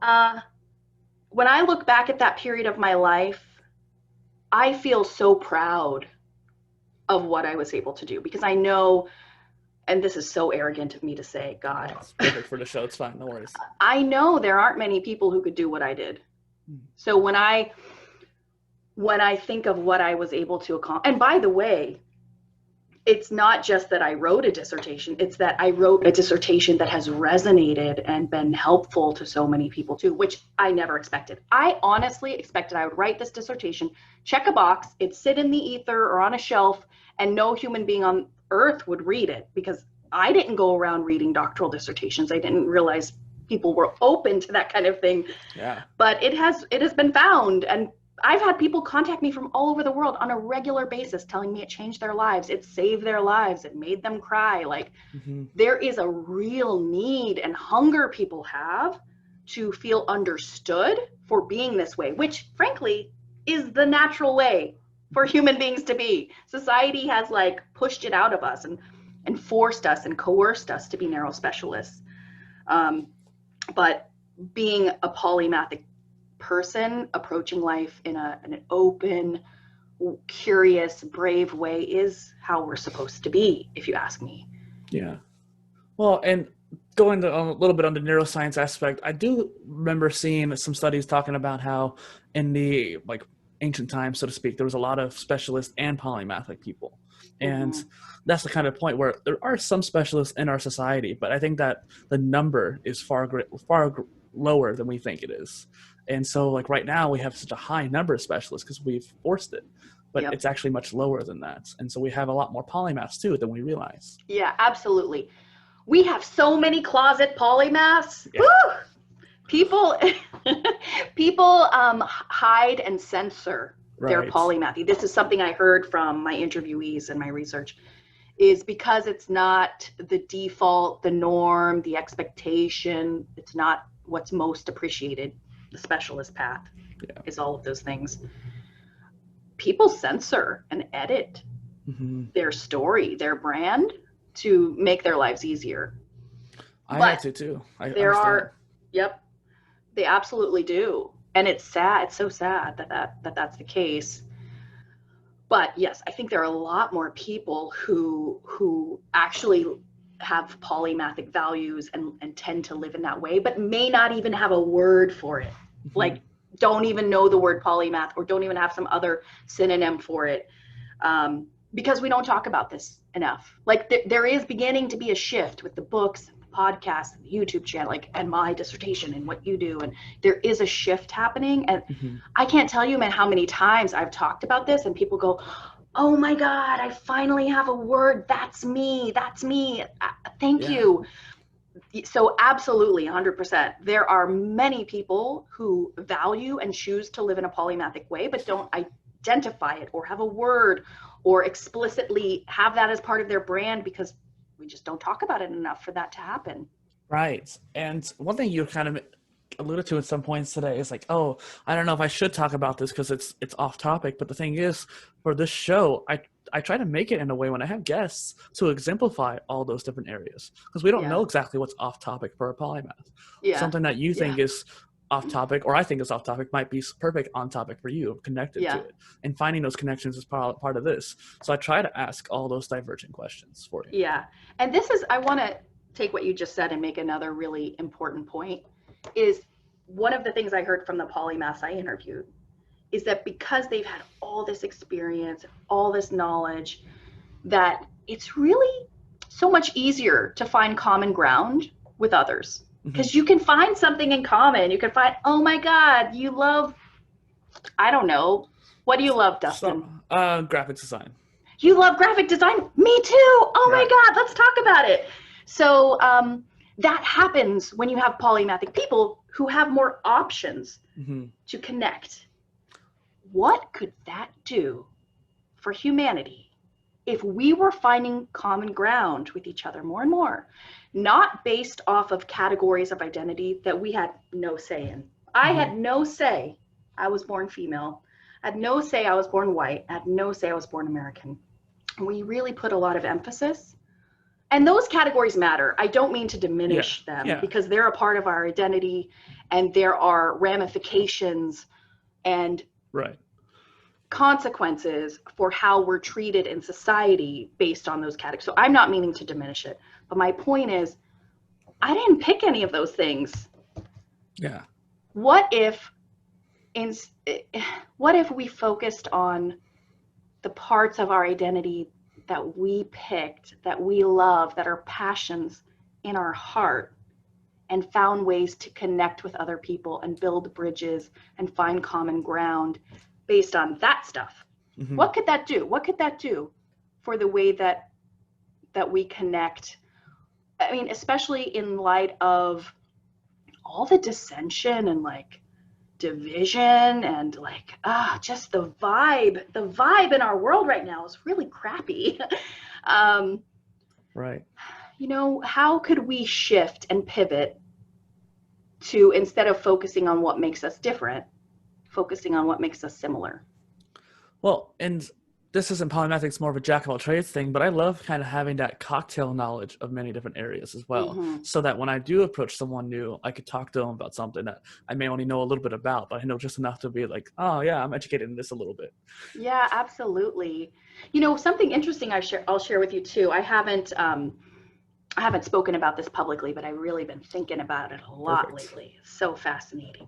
When I look back at that period of my life, I feel so proud of what I was able to do, because I know, and this is so arrogant of me to say, God. It's perfect for the show. It's fine. No worries. I know there aren't many people who could do what I did. So when I think of what I was able to accomplish, and by the way, it's not just that I wrote a dissertation, it's that I wrote a dissertation that has resonated and been helpful to so many people too, which I never expected. I honestly expected I would write this dissertation, check a box, it'd sit in the ether or on a shelf, and no human being on earth would read it, because I didn't go around reading doctoral dissertations. I didn't realize people were open to that kind of thing. Yeah. But it has been found, and I've had people contact me from all over the world on a regular basis telling me it changed their lives, it saved their lives, it made them cry. Like, there is a real need and hunger people have to feel understood for being this way, which frankly is the natural way for human beings to be. Society has like pushed it out of us and forced us and coerced us to be narrow specialists. But being a polymathic person, approaching life in an open, curious, brave way is how we're supposed to be, if you ask me. Yeah. Well, and going to a little bit on the neuroscience aspect, I do remember seeing some studies talking about how in the like ancient times, so to speak, there was a lot of specialist and polymathic people. And that's the kind of point where there are some specialists in our society, but I think that the number is far lower than we think it is. And so like right now we have such a high number of specialists because we've forced it, but it's actually much lower than that. And so we have a lot more polymaths too than we realize. Yeah, absolutely. We have so many closet polymaths. Yeah. Woo! People hide and censor their polymathy. This is something I heard from my interviewees and my research, is because it's not the default, the norm, the expectation. It's not what's most appreciated. The specialist path is all of those things. People censor and edit their story, their brand, to make their lives easier. I had to too. There are, they absolutely do. And it's sad. It's so sad that that's the case. But yes, I think there are a lot more people who actually have polymathic values and tend to live in that way, but may not even have a word for it. Like, don't even know the word polymath, or don't even have some other synonym for it, because we don't talk about this enough. Like, there is beginning to be a shift with the books, the podcasts, the YouTube channel, like, and my dissertation and what you do, and there is a shift happening. And I can't tell you, man, how many times I've talked about this and people go, oh my God, I finally have a word. That's me. That's me. Thank you. So absolutely, 100%. There are many people who value and choose to live in a polymathic way, but don't identify it or have a word or explicitly have that as part of their brand, because we just don't talk about it enough for that to happen. Right. And one thing you kind of alluded to at some points today is like, oh, I don't know if I should talk about this because it's off topic. But the thing is, for this show, I try to make it in a way when I have guests to exemplify all those different areas, because we don't know exactly what's off topic for a polymath. Something that you think is off topic, or I think is off topic, might be perfect on topic for you, connected to it. And finding those connections is part of this. So I try to ask all those divergent questions for you. Yeah. And this is, I want to take what you just said and make another really important point. Is one of the things I heard from the polymaths I interviewed is that because they've had all this experience, all this knowledge, that it's really so much easier to find common ground with others. Because you can find something in common. You can find, oh my God, you love, I don't know, what do you love, Dustin? Graphics design. You love graphic design? Me too. Oh my God, let's talk about it. So that happens when you have polymathic people who have more options to connect. What could that do for humanity if we were finding common ground with each other more and more, not based off of categories of identity that we had no say in? I had no say I was born female. I had no say I was born white. I had no say I was born American. We really put a lot of emphasis. And those categories matter. I don't mean to diminish them, because they're a part of our identity, and there are ramifications and consequences for how we're treated in society based on those categories. So I'm not meaning to diminish it, but my point is, I didn't pick any of those things. Yeah. What if we focused on the parts of our identity that we picked, that we love, that are passions in our heart, and found ways to connect with other people and build bridges and find common ground based on that stuff? What could that do? What could that do for the way that we connect I mean, especially in light of all the dissension and like division and like just the vibe in our world right now is really crappy. Right. You know, how could we shift and pivot to, instead of focusing on what makes us different, focusing on what makes us similar? Well, and this isn't polymathic, it's more of a jack of all trades thing, but I love kind of having that cocktail knowledge of many different areas as well. Mm-hmm. So that when I do approach someone new, I could talk to them about something that I may only know a little bit about, but I know just enough to be like, oh yeah, I'm educated in this a little bit. Yeah, absolutely. You know, something interesting I'll share with you too. I haven't spoken about this publicly, but I've really been thinking about it a lot Perfect. lately. So fascinating.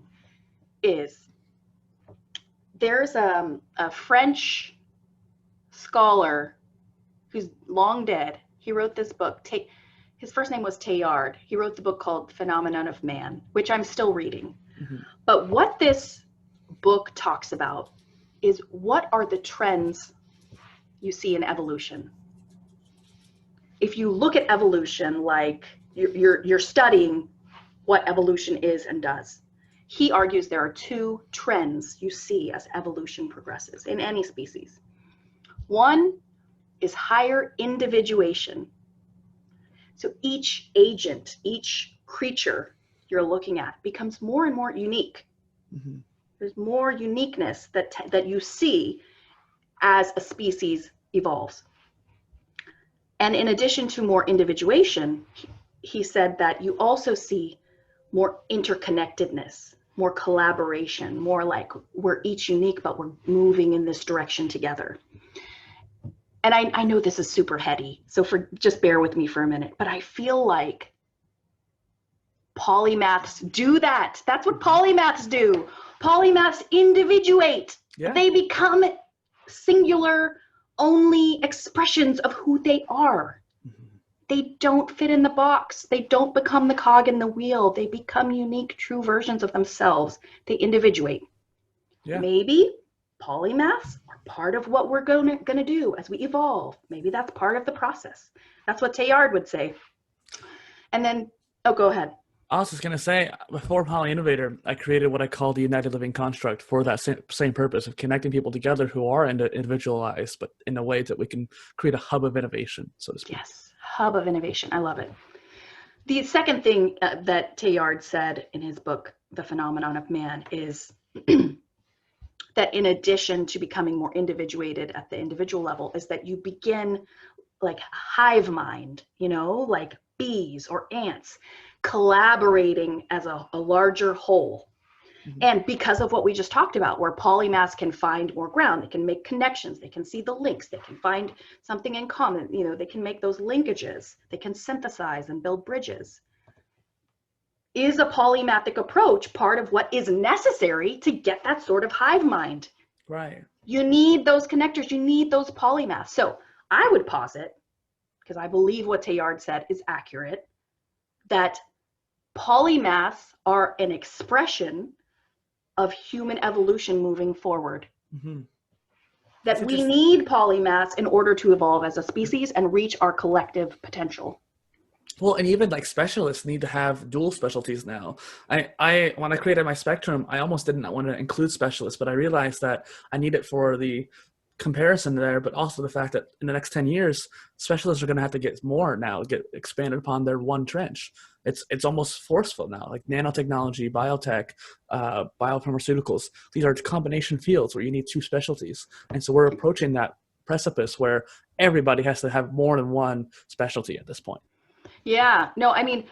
Is there's a French scholar who's long dead. He wrote this book. His first name was Teilhard. He wrote the book called Phenomenon of Man, which I'm still reading. Mm-hmm. But what this book talks about is, what are the trends you see in evolution? If you look at evolution like you're studying what evolution is and does, he argues there are two trends you see as evolution progresses in any species. One is higher individuation. So each agent, each creature you're looking at becomes more and more unique. Mm-hmm. There's more uniqueness that you see as a species evolves. And in addition to more individuation, he said that you also see more interconnectedness, more collaboration, more like we're each unique, but we're moving in this direction together. And I know this is super heady, so just bear with me for a minute, but I feel like polymaths do that. That's what polymaths do. Polymaths individuate. Yeah. They become singular only expressions of who they are. Mm-hmm. They don't fit in the box. They don't become the cog in the wheel. They become unique, true versions of themselves. They individuate. Yeah. Maybe polymaths are part of what we're gonna do as we evolve. Maybe that's part of the process. That's what Teilhard would say. And then, go ahead. I was just going to say, before Poly Innovator, I created what I call the United Living Construct for that same purpose of connecting people together who are individualized, but in a way that we can create a hub of innovation, so to speak. Yes, hub of innovation. I love it. The second thing that Teilhard said in his book, The Phenomenon of Man, is that in addition to becoming more individuated at the individual level, is that you begin like hive mind, like bees or ants, collaborating as a larger whole. Mm-hmm. And because of what we just talked about, where polymaths can find more ground, they can make connections, they can see the links, they can find something in common, they can make those linkages, they can synthesize and build bridges. Is a polymathic approach part of what is necessary to get that sort of hive mind? Right. You need those connectors, you need those polymaths. So I would posit, because I believe what Teilhard said is accurate, that polymaths are an expression of human evolution moving forward. Mm-hmm. That we need polymaths in order to evolve as a species and reach our collective potential. Well, and even like specialists need to have dual specialties now. I when I created my spectrum, I almost didn't want to include specialists, but I realized that I need it for the comparison there, but also the fact that in the next 10 years, specialists are going to have to get more now, get expanded upon their one trench. It's almost forceful now, like nanotechnology, biotech, biopharmaceuticals. These are combination fields where you need two specialties. And so we're approaching that precipice where everybody has to have more than one specialty at this point. Yeah, no, I mean,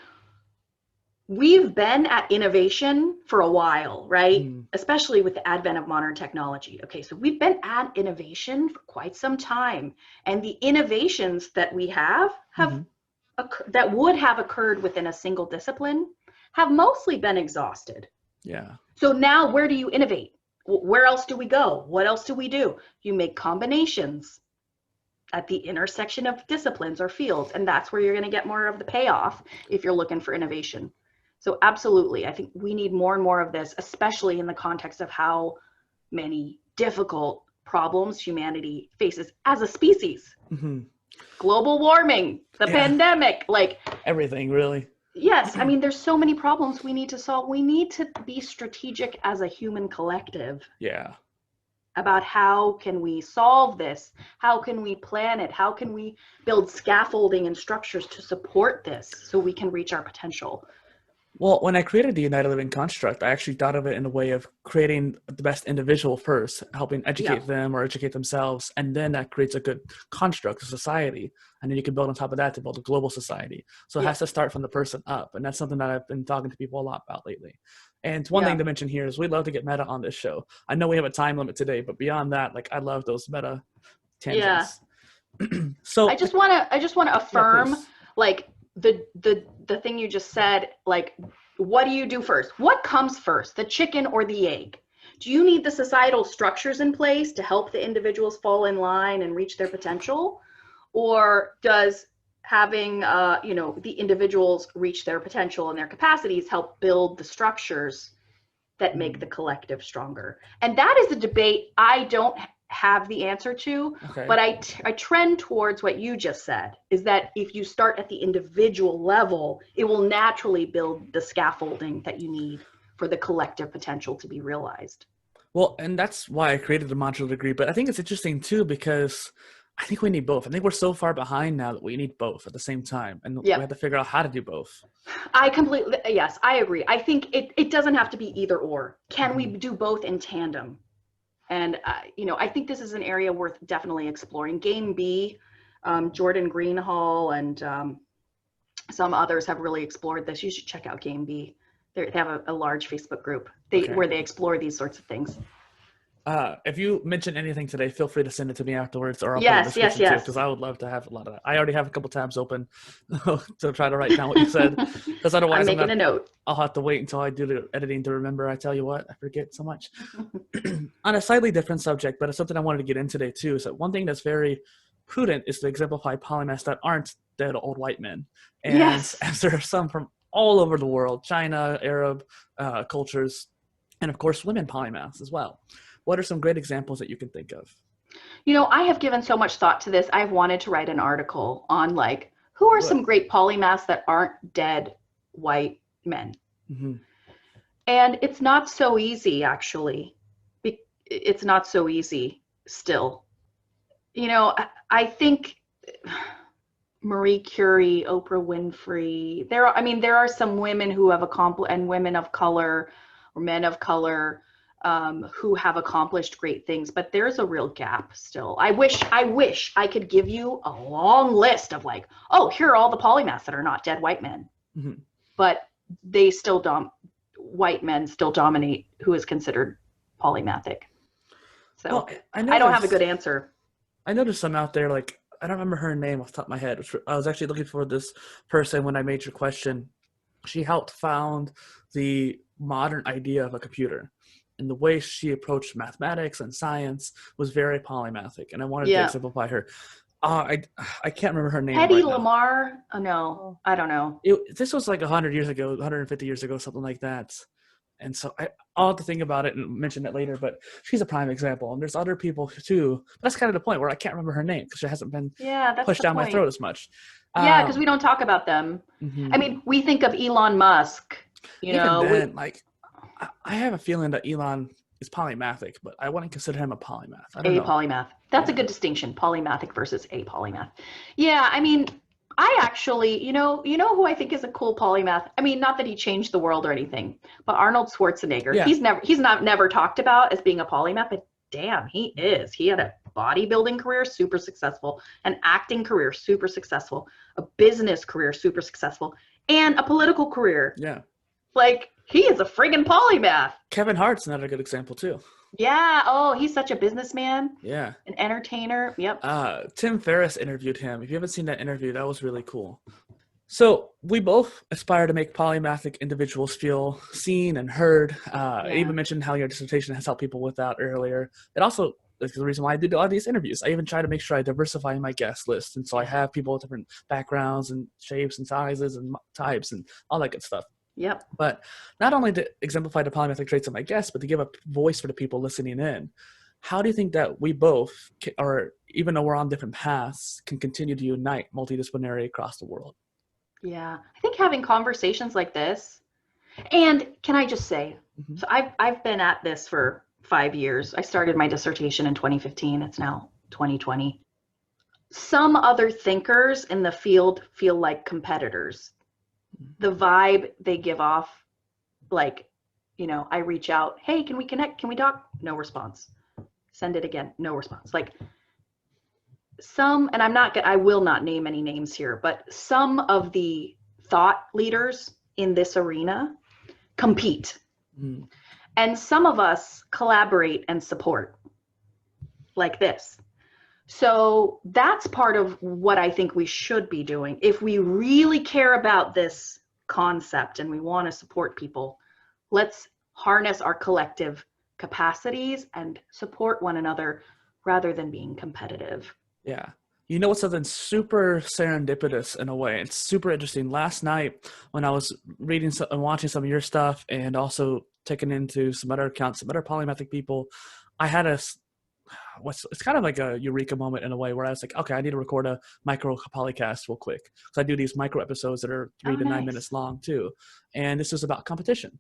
we've been at innovation for a while, right? Especially with the advent of modern technology. Okay, so we've been at innovation for quite some time. And the innovations that we have that would have occurred within a single discipline have mostly been exhausted. Yeah. So now where do you innovate? Where else do we go? What else do we do? You make combinations at the intersection of disciplines or fields, and that's where you're going to get more of the payoff if you're looking for innovation. So absolutely, I think we need more and more of this, especially in the context of how many difficult problems humanity faces as a species. Mm-hmm. global warming, the pandemic, like everything really. Yes, I mean, there's so many problems we need to solve. We need to be strategic as a human collective. Yeah. About how can we solve this? How can we plan it? How can we build scaffolding and structures to support this so we can reach our potential? Well, when I created the United Living construct, I actually thought of it in a way of creating the best individual first, helping educate them or educate themselves, and then that creates a good construct, a society, and then you can build on top of that to build a global society. So it has to start from the person up, and that's something that I've been talking to people a lot about lately. And one thing to mention here is we'd love to get meta on this show. I know we have a time limit today, but beyond that, like I love those meta tangents. So I just want to affirm, like the thing you just said, like, what do you do first? What comes first, the chicken or the egg? Do you need the societal structures in place to help the individuals fall in line and reach their potential? Or does having, the individuals reach their potential and their capacities help build the structures that make the collective stronger? And that is a debate I don't have the answer to, but I trend towards what you just said, is that if you start at the individual level, it will naturally build the scaffolding that you need for the collective potential to be realized. Well, and that's why I created the modular degree, but I think it's interesting too, because I think we need both. I think we're so far behind now that we need both at the same time, and we have to figure out how to do both. Yes, I agree. I think it doesn't have to be either or. Can we do both in tandem? And, I think this is an area worth definitely exploring. Game B, Jordan Greenhall and some others have really explored this. You should check out Game B. They have a large Facebook group where they explore these sorts of things. If you mention anything today, feel free to send it to me afterwards, or I'll put it in the description too, because I would love to have a lot of that. I already have a couple tabs open to try to write down what you said, because otherwise I'm making a note. I'll have to wait until I do the editing to remember. I tell you what, I forget so much. On a slightly different subject, but it's something I wanted to get in today too, is that one thing that's very prudent is to exemplify polymaths that aren't dead old white men. And as there are some from all over the world, China, Arab cultures, and of course women polymaths as well. What are some great examples that you can think of? I have given so much thought to this. I've wanted to write an article on, like, who are some great polymaths that aren't dead white men? And it's not so easy, actually. It's not so easy still. I think Marie Curie, Oprah Winfrey, there are some women who have accomplished, and women of color or men of color, who have accomplished great things, but there's a real gap still. I wish I could give you a long list of, like, oh, here are all the polymaths that are not dead white men, but they still white men still dominate who is considered polymathic. So I don't have a good answer. I know there's some out there, like, I don't remember her name off the top of my head. I was actually looking for this person when I made your question. She helped found the modern idea of a computer. And the way she approached mathematics and science was very polymathic. And I wanted to exemplify her. I can't remember her name. Hedy Lamarr? Oh, no, I don't know. This was like 100 years ago, 150 years ago, something like that. And so I'll have to think about it and mention it later, but she's a prime example. And there's other people too. That's kind of the point where I can't remember her name because she hasn't been pushed down my throat as much. Yeah, because we don't talk about them. I mean, we think of Elon Musk, I have a feeling that Elon is polymathic, but I wouldn't consider him a polymath. Polymath. That's a good distinction, polymathic versus a polymath. Yeah, I mean, I actually, who I think is a cool polymath. I mean, not that he changed the world or anything, but Arnold Schwarzenegger. Yeah. He's never talked about as being a polymath, but damn, he is. He had a bodybuilding career, super successful, an acting career, super successful, a business career, super successful, and a political career. Yeah. Like, he is a friggin' polymath. Kevin Hart's another good example too. Yeah. Oh, he's such a businessman. Yeah. An entertainer. Yep. Tim Ferriss interviewed him. If you haven't seen that interview, that was really cool. So we both aspire to make polymathic individuals feel seen and heard. I even mentioned how your dissertation has helped people with that earlier. It also is the reason why I did all these interviews. I even try to make sure I diversify my guest list. And so I have people with different backgrounds and shapes and sizes and types and all that good stuff. Yep. But not only to exemplify the polymathic traits of my guests, but to give a voice for the people listening in. how do you think that we both, or even though we're on different paths, can continue to unite multidisciplinary across the world? Yeah, I think having conversations like this, and can I just say, Mm-hmm. so I've been at this for 5 years. I started my dissertation in 2015. It's now 2020. Some other thinkers in the field feel like competitors. The vibe they give off, like, I reach out, hey, can we connect? Can we talk? No response. Send it again. No response. Like and I will not name any names here, but some of the thought leaders in this arena compete. Mm-hmm. And some of us collaborate and support like this. So that's part of what I think we should be doing. If we really care about this concept and we want to support people, let's harness our collective capacities and support one another rather than being competitive. Yeah. You know what's something super serendipitous in a way? It's super interesting. Last night when I was reading and watching some of your stuff and also taking into some other accounts, some other polymathic people, I had it's kind of like a eureka moment in a way where I was like, okay, I need to record a micro Polycast real quick. Because I do these micro episodes that are 3 to 9 minutes long too. And this was about competition.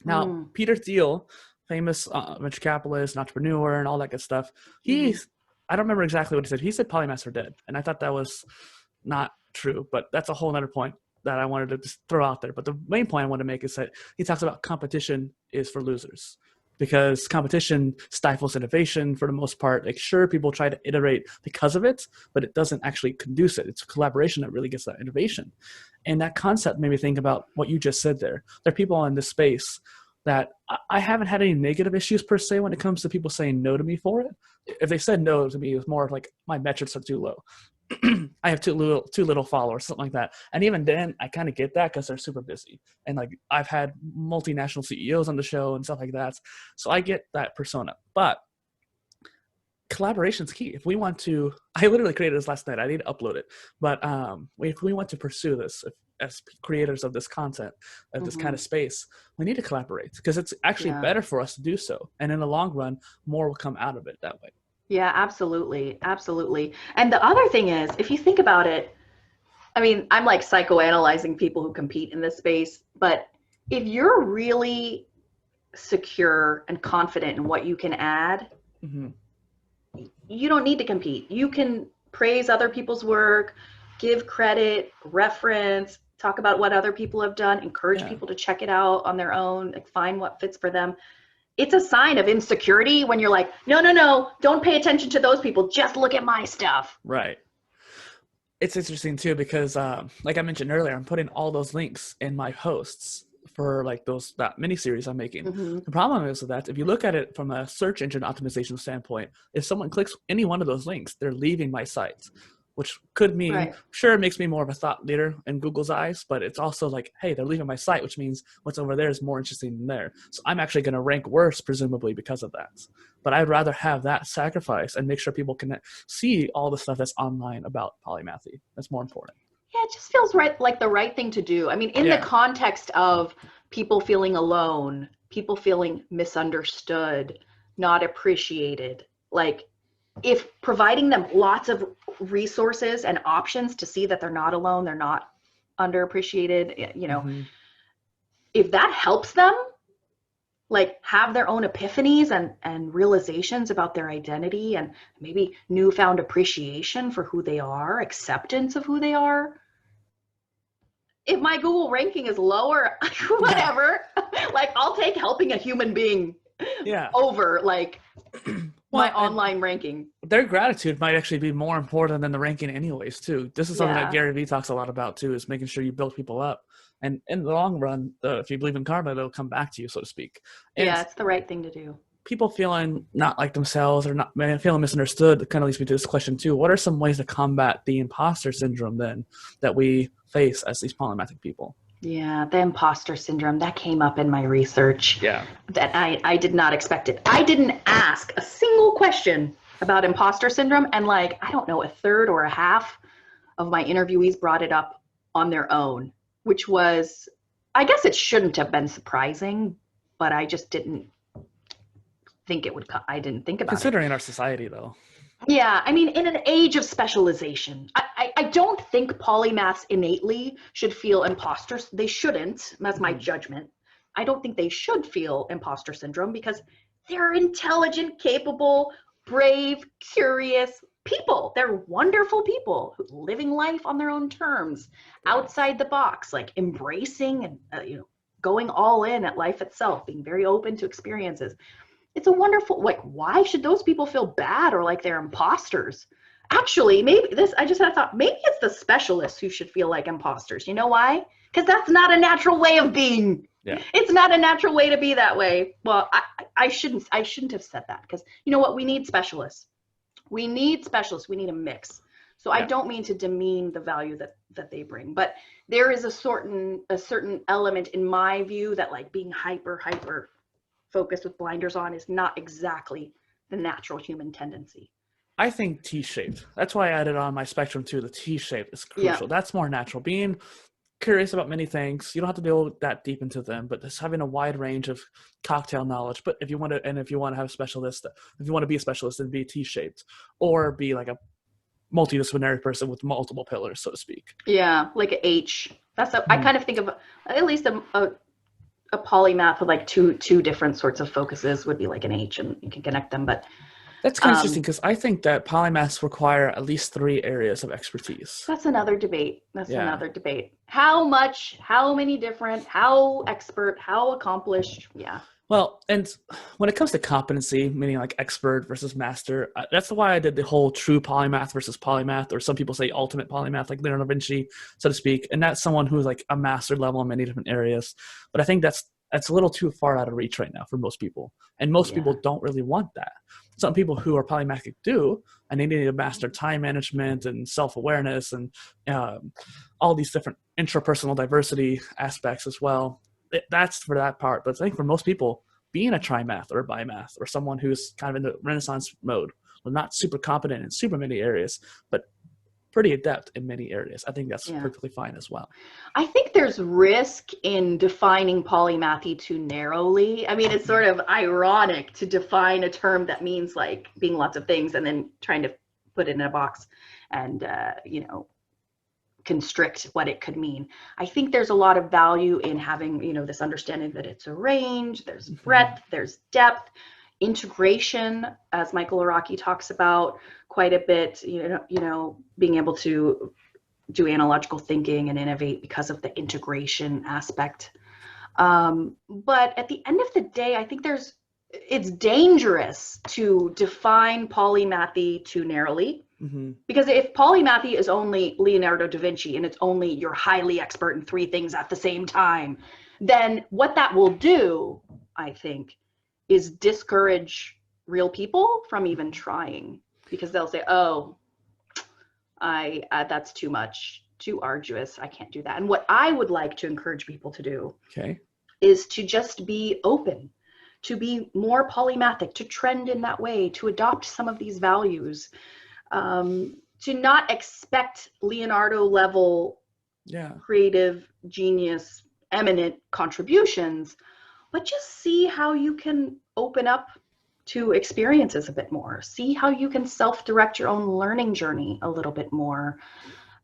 Now, Peter Thiel, famous venture capitalist and entrepreneur and all that good stuff, I don't remember exactly what he said. He said polymaths are dead. And I thought that was not true, but that's a whole other point that I wanted to just throw out there. But the main point I want to make is that he talks about competition is for losers, because competition stifles innovation for the most part. Like, sure, people try to iterate because of it, but it doesn't actually conduce it. It's collaboration that really gets that innovation. And that concept made me think about what you just said there. There are people in this space that I haven't had any negative issues per se when it comes to people saying no to me for it. If they said no to me, it was more of like, my metrics are too low. I have too little followers, something like that. And even then, I kind of get that because they're super busy. And like, I've had multinational CEOs on the show and stuff like that. So I get that persona. But collaboration is key. If we want to, I literally created this last night. I need to upload it. But if we want to pursue this, as creators of this content, of this kind of space, we need to collaborate, because it's actually better for us to do so. And in the long run, more will come out of it that way. Yeah, absolutely. Absolutely. And the other thing is, if you think about it, I mean, I'm like psychoanalyzing people who compete in this space, but if you're really secure and confident in what you can add, you don't need to compete. You can praise other people's work, give credit, reference, talk about what other people have done, encourage people to check it out on their own, like find what fits for them. It's a sign of insecurity when you're like, no, don't pay attention to those people. Just look at my stuff. Right. It's interesting too, because like I mentioned earlier, I'm putting all those links in my posts for like that mini series I'm making. The problem is that if you look at it from a search engine optimization standpoint, if someone clicks any one of those links, they're leaving my site, which could mean, sure, it makes me more of a thought leader in Google's eyes, but it's also like, hey, they're leaving my site, which means what's over there is more interesting than there. So I'm actually going to rank worse, presumably, because of that. But I'd rather have that sacrifice and make sure people can see all the stuff that's online about polymathy. That's more important. Yeah, it just feels like the right thing to do. I mean, in the context of people feeling alone, people feeling misunderstood, not appreciated, like, if providing them lots of resources and options to see that they're not alone, they're not underappreciated, if that helps them like have their own epiphanies and realizations about their identity and maybe newfound appreciation for who they are, acceptance of who they are. If my Google ranking is lower, whatever, like I'll take helping a human being over like my online ranking. Their gratitude might actually be more important than the ranking anyways too. This is something that Gary Vee talks a lot about too, is making sure you build people up. And in the long run, if you believe in karma, they'll come back to you, so to speak. And it's the right thing to do. People feeling not like themselves or not feeling misunderstood kind of leads me to this question too. What are some ways to combat the imposter syndrome then that we face as these polymathic people? Yeah, the imposter syndrome, that came up in my research. Yeah. That I did not expect it. I didn't ask a single question about imposter syndrome, and like, I don't know, a third or a half of my interviewees brought it up on their own, which was, I guess it shouldn't have been surprising, but I just didn't think it would come. I didn't think about it. Considering our society, though. Yeah, I mean, in an age of specialization, I don't think polymaths innately should feel imposters. They shouldn't. That's my judgment. I don't think they should feel imposter syndrome because they're intelligent, capable, brave, curious people. They're wonderful people living life on their own terms, outside the box, like embracing and going all in at life itself, being very open to experiences. It's a wonderful, like, why should those people feel bad or like they're imposters? Actually, maybe I just had a thought, maybe it's the specialists who should feel like imposters. You know why? Because that's not a natural way of being. Yeah. It's not a natural way to be that way. Well, I shouldn't have said that, because you know what? We need specialists. We need specialists. We need a mix. So I don't mean to demean the value that they bring, but there is a certain element in my view that, like, being hyper focused with blinders on is not exactly the natural human tendency. I think T-shaped. That's why I added on my spectrum too. The T-shape is crucial. Yeah. That's more natural. Being curious about many things. You don't have to go that deep into them, but just having a wide range of cocktail knowledge. But if you want to have a specialist, if you want to be a specialist, then be T-shaped, or be like a multidisciplinary person with multiple pillars, so to speak. Yeah, like an H. That's I kind of think of at least a polymath with like two different sorts of focuses would be like an H, and you can connect them. But that's kind of interesting, because I think that polymaths require at least 3 areas of expertise. That's another debate. Another debate. How much, how many different, how expert, how accomplished. Yeah. Well, and when it comes to competency, meaning like expert versus master, that's why I did the whole true polymath versus polymath, or some people say ultimate polymath, like Leonardo da Vinci, so to speak. And that's someone who's like a master level in many different areas. But I think that's a little too far out of reach right now for most people. And most people don't really want that. Some people who are polymathic do, and they need to master time management and self-awareness and all these different intrapersonal diversity aspects as well. That's for that part. But I think for most people, being a trimath or a bimath, or someone who's kind of in the Renaissance mode, well, not super competent in super many areas, but pretty adept in many areas, I think that's perfectly fine as well. I think there's risk in defining polymathy too narrowly. I mean, it's sort of ironic to define a term that means like being lots of things and then trying to put it in a box and, constrict what it could mean. I think there's a lot of value in having, this understanding that it's a range, there's breadth, there's depth, integration, as Michael Araki talks about quite a bit, being able to do analogical thinking and innovate because of the integration aspect. But at the end of the day, I think it's dangerous to define polymathy too narrowly. Because if polymathy is only Leonardo da Vinci and it's only you're highly expert in 3 things at the same time, then what that will do, I think, is discourage real people from even trying, because they'll say, oh, that's too much, too arduous, I can't do that. And what I would like to encourage people to do is to just be open, to be more polymathic, to trend in that way, to adopt some of these values. To not expect Leonardo level creative genius, eminent contributions, but just see how you can open up to experiences a bit more. See how you can self-direct your own learning journey a little bit more,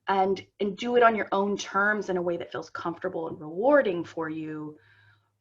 and do it on your own terms in a way that feels comfortable and rewarding for you,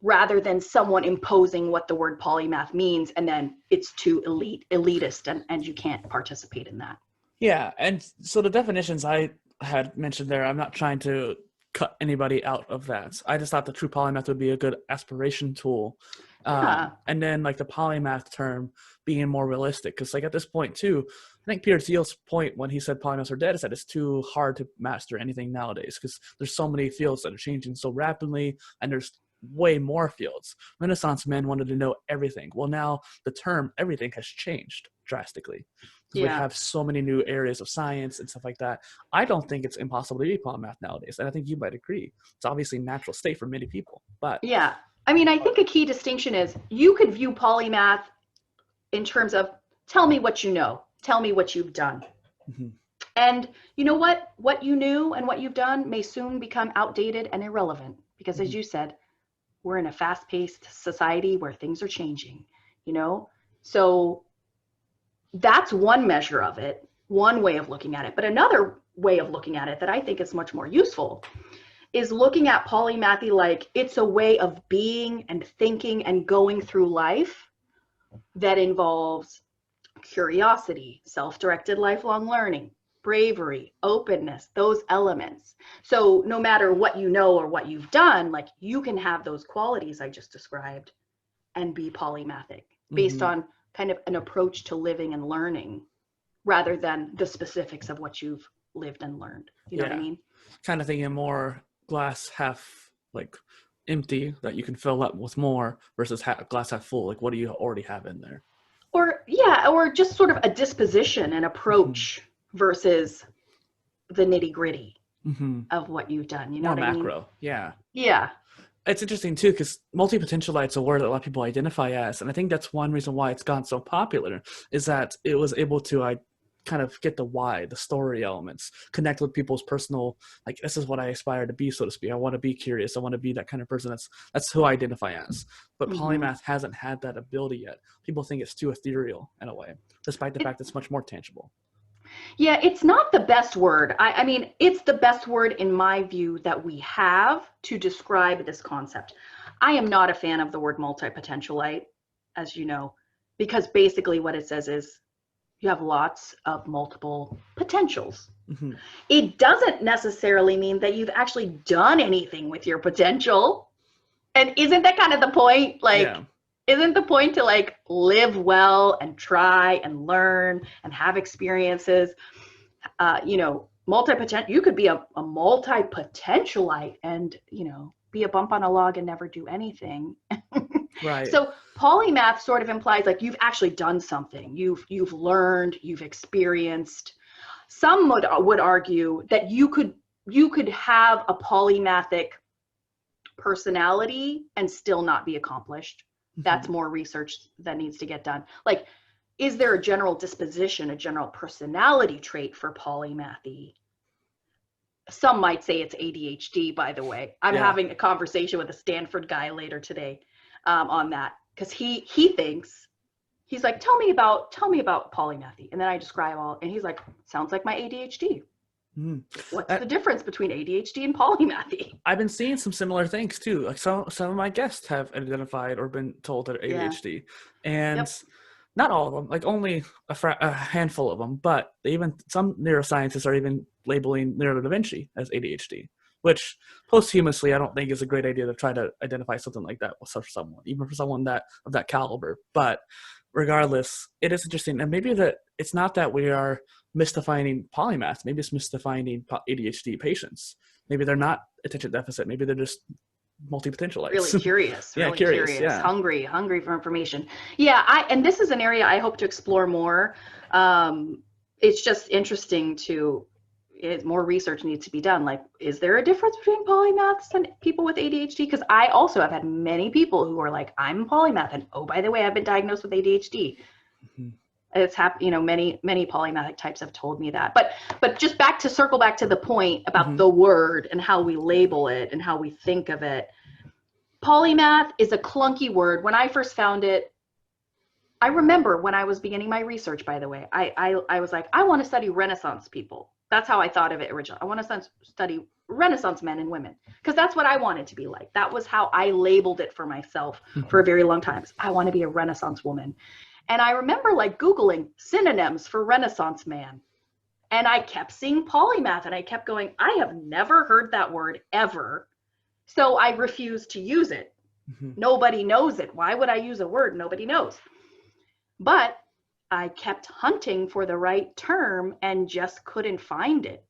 rather than someone imposing what the word polymath means and then it's too elitist and you can't participate in that. Yeah, and so the definitions I had mentioned there, I'm not trying to cut anybody out of that. I just thought the true polymath would be a good aspiration tool. And then like the polymath term being more realistic, because like at this point too, I think Peter Thiel's point when he said polymaths are dead is that it's too hard to master anything nowadays because there's so many fields that are changing so rapidly, and there's way more fields. Renaissance men wanted to know everything. Well, now the term everything has changed drastically. We have so many new areas of science and stuff like that. I don't think it's impossible to be polymath nowadays, and I think you might agree. It's obviously a natural state for many people, but yeah, I mean, I think a key distinction is you could view polymath in terms of tell me what you know, tell me what you've done. And you know what you knew and what you've done may soon become outdated and irrelevant, because as you said, we're in a fast-paced society where things are changing. So that's one measure of it, one way of looking at it. But another way of looking at it that I think is much more useful is looking at polymathy like it's a way of being and thinking and going through life that involves curiosity, self-directed lifelong learning, bravery, openness, those elements. So no matter what you know or what you've done, like you can have those qualities I just described and be polymathic based on kind of an approach to living and learning rather than the specifics of what you've lived and learned. You know what I mean? Kind of thinking more glass half like empty that you can fill up with more versus glass half full. Like, what do you already have in there? Or just sort of a disposition and approach versus the nitty gritty of what you've done. You know more what macro. I mean? Yeah. It's interesting too, because multi-potentialite's a word that a lot of people identify as, and I think that's one reason why it's gotten so popular, is that it was able to kind of get the why, the story elements, connect with people's personal, like, this is what I aspire to be, so to speak. I want to be curious. I want to be that kind of person. That's who I identify as. But Polymath hasn't had that ability yet. People think it's too ethereal in a way, despite the fact it's much more tangible. Yeah, it's not the best word. I mean, it's the best word in my view that we have to describe this concept. I am not a fan of the word multi-potentialite, as you know, because basically what it says is you have lots of multiple potentials. It doesn't necessarily mean that you've actually done anything with your potential. And isn't that kind of the point? Like, isn't the point to like live well and try and learn and have experiences? You know, you could be a multi-potentialite and, you know, be a bump on a log and never do anything. Right. So polymath sort of implies like you've actually done something. You've learned, you've experienced. Some would argue that you could have a polymathic personality and still not be accomplished. That's more research that needs to get done. Like, is there a general disposition, a general personality trait for polymathy? Some might say it's ADHD, by the way. I'm having a conversation with a Stanford guy later today on that, because he thinks, he's like, tell me about polymathy. And then I describe all, and he's like, sounds like my ADHD. What's the difference between ADHD and polymathy? I've been seeing some similar things too. Like some of my guests have identified or been told they're ADHD, and not all of them, like only a handful of them. But even some neuroscientists are even labeling Leonardo da Vinci as ADHD, which posthumously I don't think is a great idea to try to identify something like that for someone, even for someone of that caliber. But regardless, it is interesting, and maybe that it's not that we are misdefining polymath. Maybe it's misdefining ADHD patients. Maybe they're not attention deficit. Maybe they're just multi-potentialites. Really curious. Really curious. Yeah. Hungry for information. Yeah, and this is an area I hope to explore more. It's just interesting more research needs to be done. Like, is there a difference between polymaths and people with ADHD? Because I also have had many people who are like, I'm a polymath, and oh, by the way, I've been diagnosed with ADHD. It's happened, you know, many polymathic types have told me that. But just circle back to the point about the word and how we label it and how we think of it. Polymath is a clunky word. When I first found it, I remember when I was beginning my research, by the way, I was like, I want to study Renaissance people. That's how I thought of it originally. I want to study Renaissance men and women, because that's what I wanted to be like. That was how I labeled it for myself for a very long time. I want to be a Renaissance woman. And I remember like Googling synonyms for Renaissance man. And I kept seeing polymath, and I kept going, I have never heard that word ever. So I refused to use it. Nobody knows it. Why would I use a word nobody knows? But I kept hunting for the right term and just couldn't find it.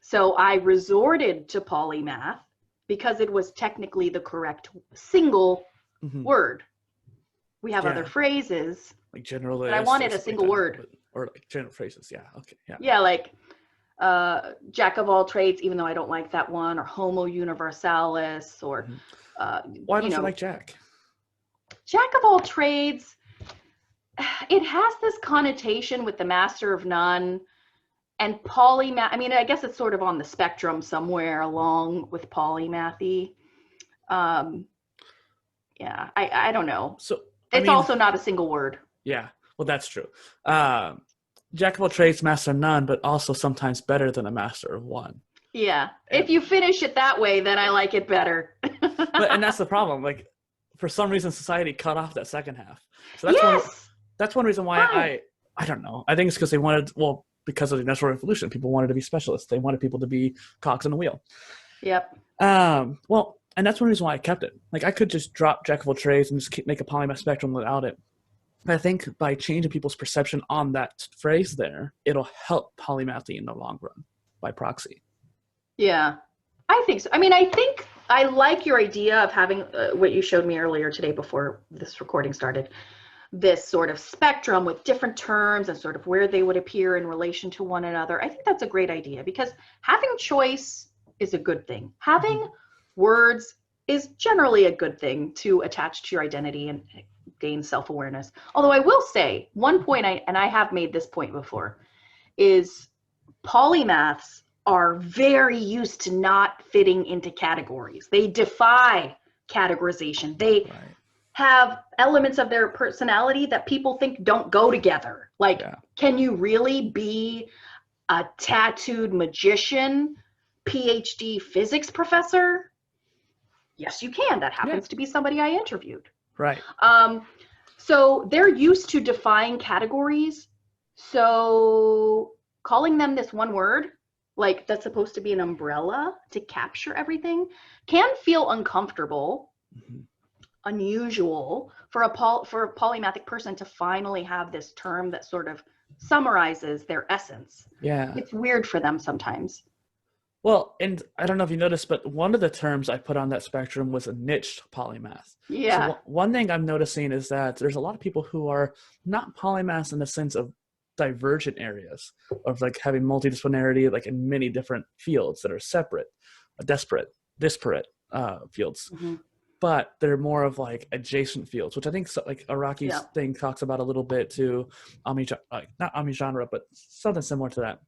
So I resorted to polymath because it was technically the correct single word. We have other phrases, like general. But I wanted a single word, or like general phrases. Yeah. Okay. Yeah. Yeah, like jack of all trades, even though I don't like that one, or homo universalis, or why don't you like Jack? Jack of all trades. It has this connotation with the master of none, and polymath. I mean, I guess it's sort of on the spectrum somewhere along with polymathy. Yeah, I don't know. So. It's also not a single word. Yeah, well, that's true. Jack of all trades, master of none, but also sometimes better than a master of one. Yeah. And, If you finish it that way, then I like it better. and that's the problem. Like, for some reason, society cut off that second half. So Yes. that's one reason why I don't know. I think it's because they wanted, well, because of the Industrial Revolution, people wanted to be specialists. They wanted people to be cogs in the wheel. Yep. Well, and that's one reason why I kept it. Like, I could just drop Jack of all trades and just make a polymath spectrum without it. But I think by changing people's perception on that phrase there, it'll help polymathy in the long run by proxy. Yeah, I think so. I mean, I think I like your idea of having what you showed me earlier today before this recording started, this sort of spectrum with different terms and sort of where they would appear in relation to one another. I think that's a great idea because having choice is a good thing. Having words is generally a good thing to attach to your identity and gain self-awareness. Although I will say one point, and I have made this point before, is polymaths are very used to not fitting into categories. They defy categorization. They have elements of their personality that people think don't go together. Like, can you really be a tattooed magician, PhD physics professor? Yes, you can. That happens to be somebody I interviewed. Right. So they're used to defying categories. So calling them this one word, like that's supposed to be an umbrella to capture everything, can feel uncomfortable, unusual for a polymathic person to finally have this term that sort of summarizes their essence. Yeah. It's weird for them sometimes. Well, and I don't know if you noticed, but one of the terms I put on that spectrum was a niched polymath. Yeah. So one thing I'm noticing is that there's a lot of people who are not polymaths in the sense of divergent areas of like having multidisciplinarity, like in many different fields that are separate, disparate fields. But they're more of like adjacent fields, which I think like Araki's thing talks about a little bit to not omni-genre, but something similar to that.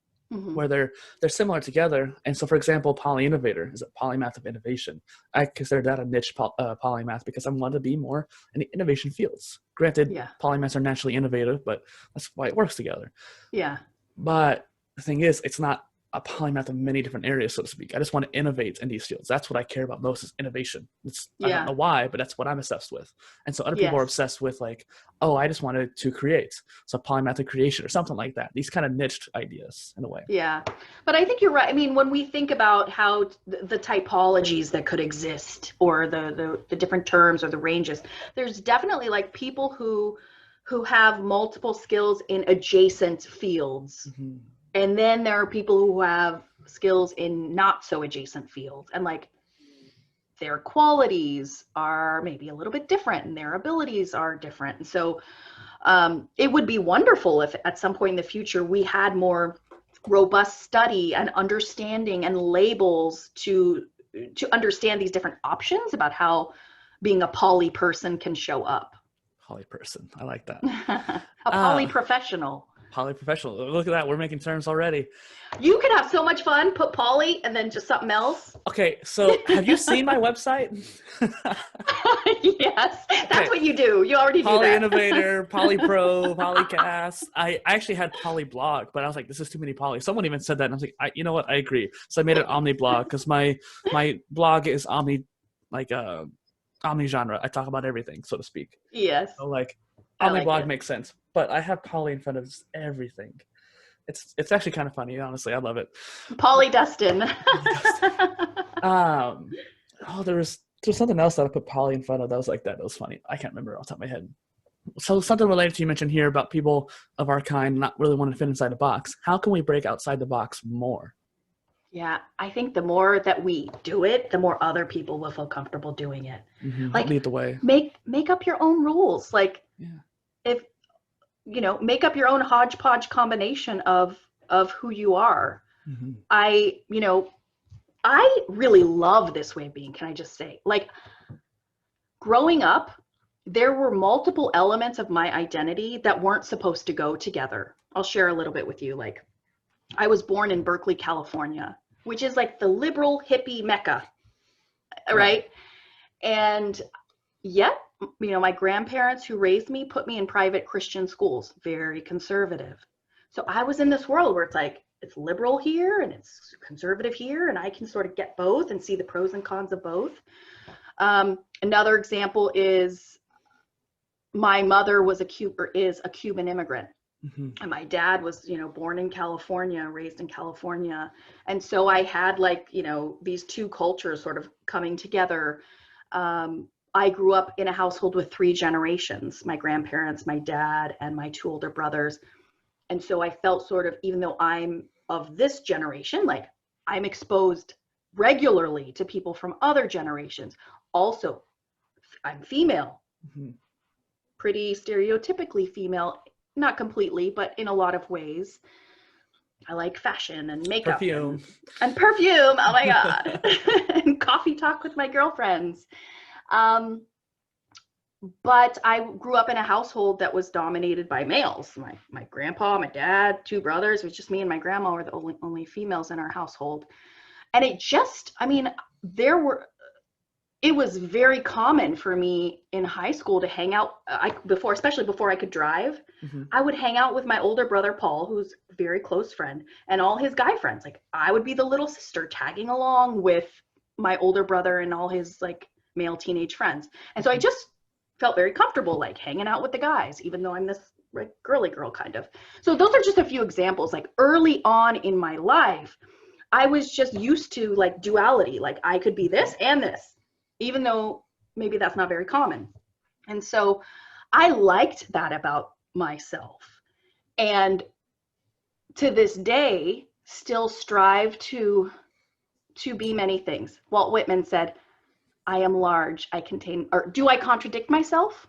Where they're similar together. And so, for example, Polyinnovator is a polymath of innovation. I consider that a niche polymath because I want to be more in the innovation fields. Granted, polymaths are naturally innovative, but that's why it works together. Yeah. But the thing is, it's not a polymath of many different areas, so to speak. I just want to innovate in these fields. That's what I care about most is innovation. I don't know why, but that's what I'm obsessed with. And so other people are obsessed with like, oh, I just wanted to create. So polymathic creation or something like that. These kind of niched ideas in a way. Yeah. But I think you're right. I mean, when we think about how the typologies that could exist or the different terms or the ranges, there's definitely like people who have multiple skills in adjacent fields. And then there are people who have skills in not so adjacent fields, and like their qualities are maybe a little bit different and their abilities are different. And so it would be wonderful if at some point in the future we had more robust study and understanding and labels to understand these different options about how being a poly person can show up. Poly person, I like that. A poly professional. Polyprofessional. Look at that. We're making terms already. You could have so much fun. Put poly and then just something else. Okay, so have you seen my website? Yes, that's what you do. You already do that. Polyinnovator, Polypro, Polycast. I actually had Polyblog, but I was like, this is too many poly. Someone even said that, and I was like, you know what? I agree. So I made an omni-blog because my blog is omni-genre. I talk about everything, so to speak. Yes. So like, omni-blog makes sense. But I have poly in front of everything. It's actually kind of funny, honestly. I love it. Poly Dustin. There was something else that I put poly in front of that was like that. That was funny. I can't remember off the top of my head. So something related to you mentioned here about people of our kind not really wanting to fit inside a box. How can we break outside the box more? Yeah, I think the more that we do it, the more other people will feel comfortable doing it. Like lead the way. Make up your own rules. Like if make up your own hodgepodge combination of who you are. I really love this way of being. Can I just say, like, growing up, there were multiple elements of my identity that weren't supposed to go together. I'll share a little bit with you. Like, I was born in Berkeley, California, which is like the liberal hippie mecca, right? And yet my grandparents who raised me put me in private Christian schools, very conservative. So I was in this world where it's like, it's liberal here and it's conservative here, and I can sort of get both and see the pros and cons of both. Another example is my mother is a Cuban immigrant. Mm-hmm. And my dad was, born in California, raised in California. And so I had these two cultures sort of coming together. I grew up in a household with 3 generations, my grandparents, my dad, and my 2 older brothers. And so I felt sort of, even though I'm of this generation, like I'm exposed regularly to people from other generations. Also, I'm female, mm-hmm. pretty stereotypically female. Not completely, but in a lot of ways. I like fashion and makeup. Perfume. And perfume. Oh my God. And coffee talk with my girlfriends. But I grew up in a household that was dominated by males. My grandpa, my dad, 2 brothers. It was just me and my grandma were the only females in our household. And it was very common for me in high school to hang out especially before I could drive. Mm-hmm. I would hang out with my older brother, Paul, who's a very close friend, and all his guy friends. Like I would be the little sister tagging along with my older brother and all his male teenage friends. And so I just felt very comfortable hanging out with the guys, even though I'm this girly girl kind of. So those are just a few examples. Early on in my life, I was just used to duality. I could be this and this, even though maybe that's not very common. And so I liked that about myself. And to this day, still strive to be many things. Walt Whitman said, I am large, I contain, or do I contradict myself?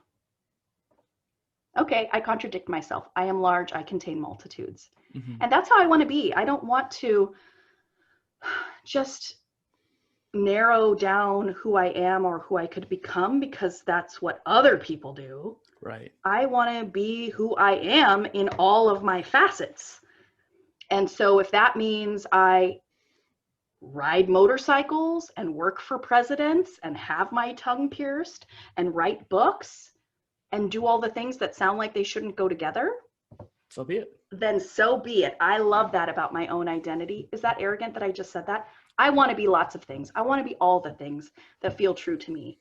Okay, I contradict myself. I am large, I contain multitudes. Mm-hmm. And that's how I want to be. I don't want to just narrow down who I am or who I could become because that's what other people do. Right. I want to be who I am in all of my facets. And so if that means I ride motorcycles and work for presidents and have my tongue pierced and write books and do all the things that sound like they shouldn't go together, so be it. Then so be it. I love that about my own identity. Is that arrogant that I just said that? I want to be lots of things. I want to be all the things that feel true to me.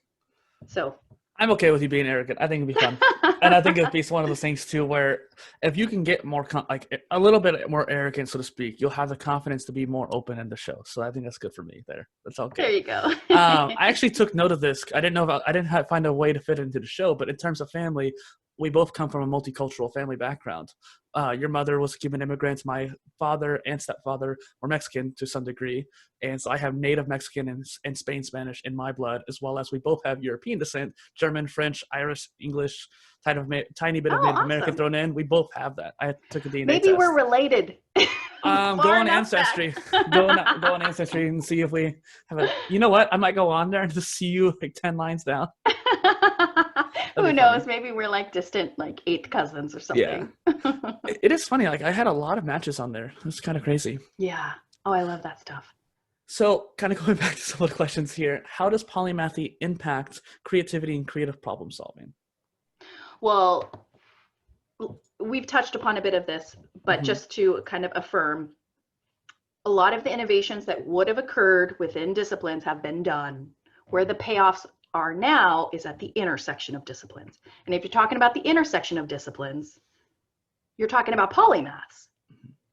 So I'm okay with you being arrogant. I think it'd be fun. And I think it'd be one of those things too, where if you can get more, a little bit more arrogant, so to speak, you'll have the confidence to be more open in the show. So I think that's good for me there. That's all good. There you go. I actually took note of this. I didn't find a way to fit into the show, but in terms of family, we both come from a multicultural family background. Your mother was Cuban immigrant. My father and stepfather were Mexican to some degree. And so I have native Mexican and Spain Spanish in my blood, as well as we both have European descent, German, French, Irish, English, tiny bit of Native American thrown in. We both have that. I took a DNA Maybe test. We're related. Go on Ancestry. go on Ancestry and see if we have a, you know what? I might go on there and just see you 10 lines down. Who knows? Funny. Maybe we're distant, 8th cousins or something. Yeah. It is funny. I had a lot of matches on there. It's kind of crazy. Yeah. Oh, I love that stuff. So kind of going back to some of the questions here, how does polymathy impact creativity and creative problem solving? Well, we've touched upon a bit of this, but just to kind of affirm, a lot of the innovations that would have occurred within disciplines have been done. Where the payoffs are now is at the intersection of disciplines. And if you're talking about the intersection of disciplines, you're talking about polymaths.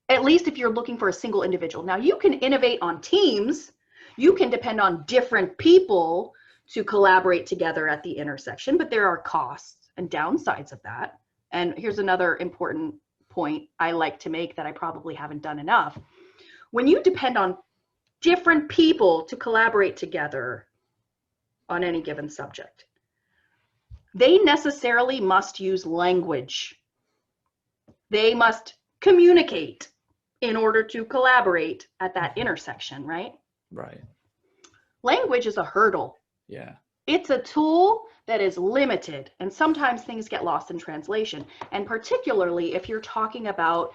At least if you're looking for a single individual. Now you can innovate on teams. You can depend on different people to collaborate together at the intersection, but there are costs and downsides of that. And here's another important point I like to make that I probably haven't done enough. When you depend on different people to collaborate together on any given subject, they necessarily must use language. They must communicate in order to collaborate at that intersection, right? Right. Language is a hurdle. Yeah. It's a tool that is limited, and sometimes things get lost in translation. And particularly if you're talking about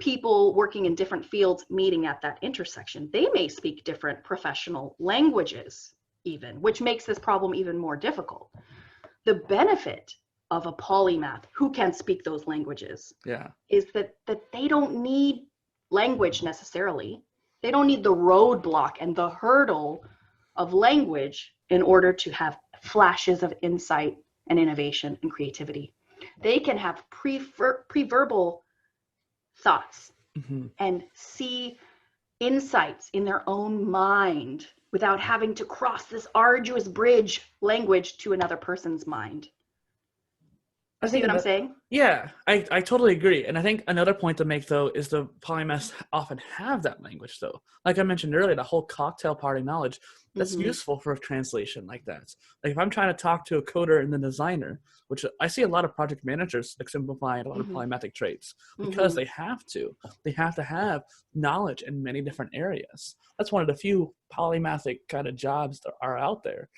people working in different fields meeting at that intersection, they may speak different professional languages even, which makes this problem even more difficult. the benefit of a polymath who can speak those languages is that they don't need language necessarily. They don't need the roadblock and the hurdle of language in order to have flashes of insight and innovation and creativity. They can have pre-verbal thoughts and see insights in their own mind without having to cross this arduous bridge, language, to another person's mind. You see what I'm saying? Yeah, I totally agree. And I think another point to make, though, is the polymaths often have that language, though. Like I mentioned earlier, the whole cocktail party knowledge, that's useful for a translation like that. Like if I'm trying to talk to a coder and the designer, which I see a lot of project managers like simplifying a lot of polymathic traits because they have to. They have to have knowledge in many different areas. That's one of the few polymathic kind of jobs that are out there.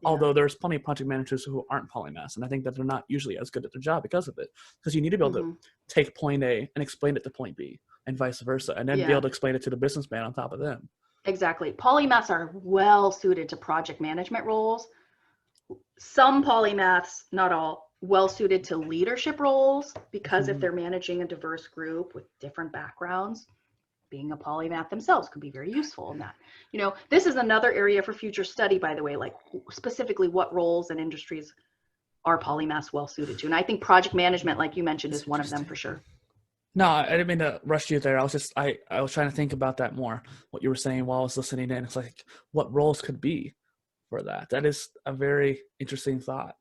Although there's plenty of project managers who aren't polymaths, and I think that they're not usually as good at their job because of it. Because you need to be able to take point A and explain it to point B, and vice versa, and then be able to explain it to the businessman on top of them. Exactly. Polymaths are well suited to project management roles. Some polymaths, not all, well suited to leadership roles, because if they're managing a diverse group with different backgrounds, being a polymath themselves could be very useful in that. You know, this is another area for future study, by the way, like specifically what roles and industries are polymaths well suited to. And I think project management, like you mentioned, is one of them for sure. No, I didn't mean to rush you there. I was trying to think about that more, what you were saying while I was listening in. It's like what roles could be for that. That is a very interesting thought.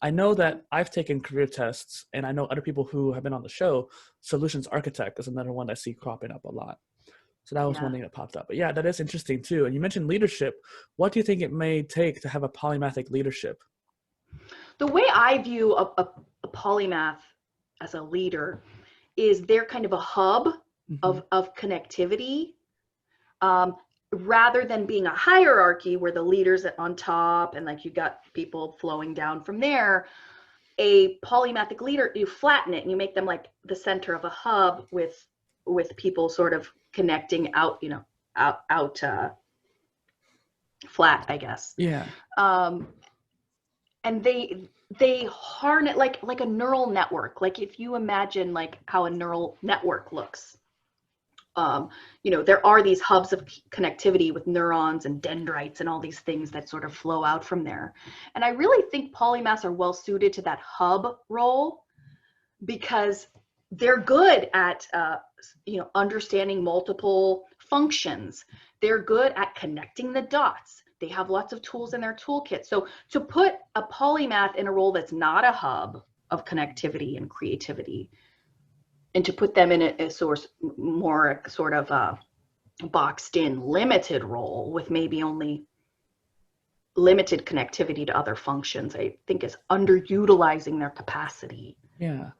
I know that I've taken career tests, and I know other people who have been on the show. Solutions architect is another one I see cropping up a lot. So that was one thing that popped up. But yeah, that is interesting too. And you mentioned leadership. What do you think it may take to have a polymathic leadership? The way I view a polymath as a leader is they're kind of a hub of connectivity, rather than being a hierarchy where the leader's on top and like you got people flowing down from there. A polymathic leader, you flatten it and you make them like the center of a hub with people sort of connecting out, you know, out flat, I guess. Yeah. And they harness like a neural network. Like if you imagine like how a neural network looks, you know, there are these hubs of connectivity with neurons and dendrites and all these things that sort of flow out from there. And I really think polymaths are well suited to that hub role because they're good at, you know, understanding multiple functions. They're good at connecting the dots. They have lots of tools in their toolkit. So to put a polymath in a role that's not a hub of connectivity and creativity, and to put them in a source more sort of boxed in limited role with maybe only limited connectivity to other functions, I think is underutilizing their capacity. Yeah.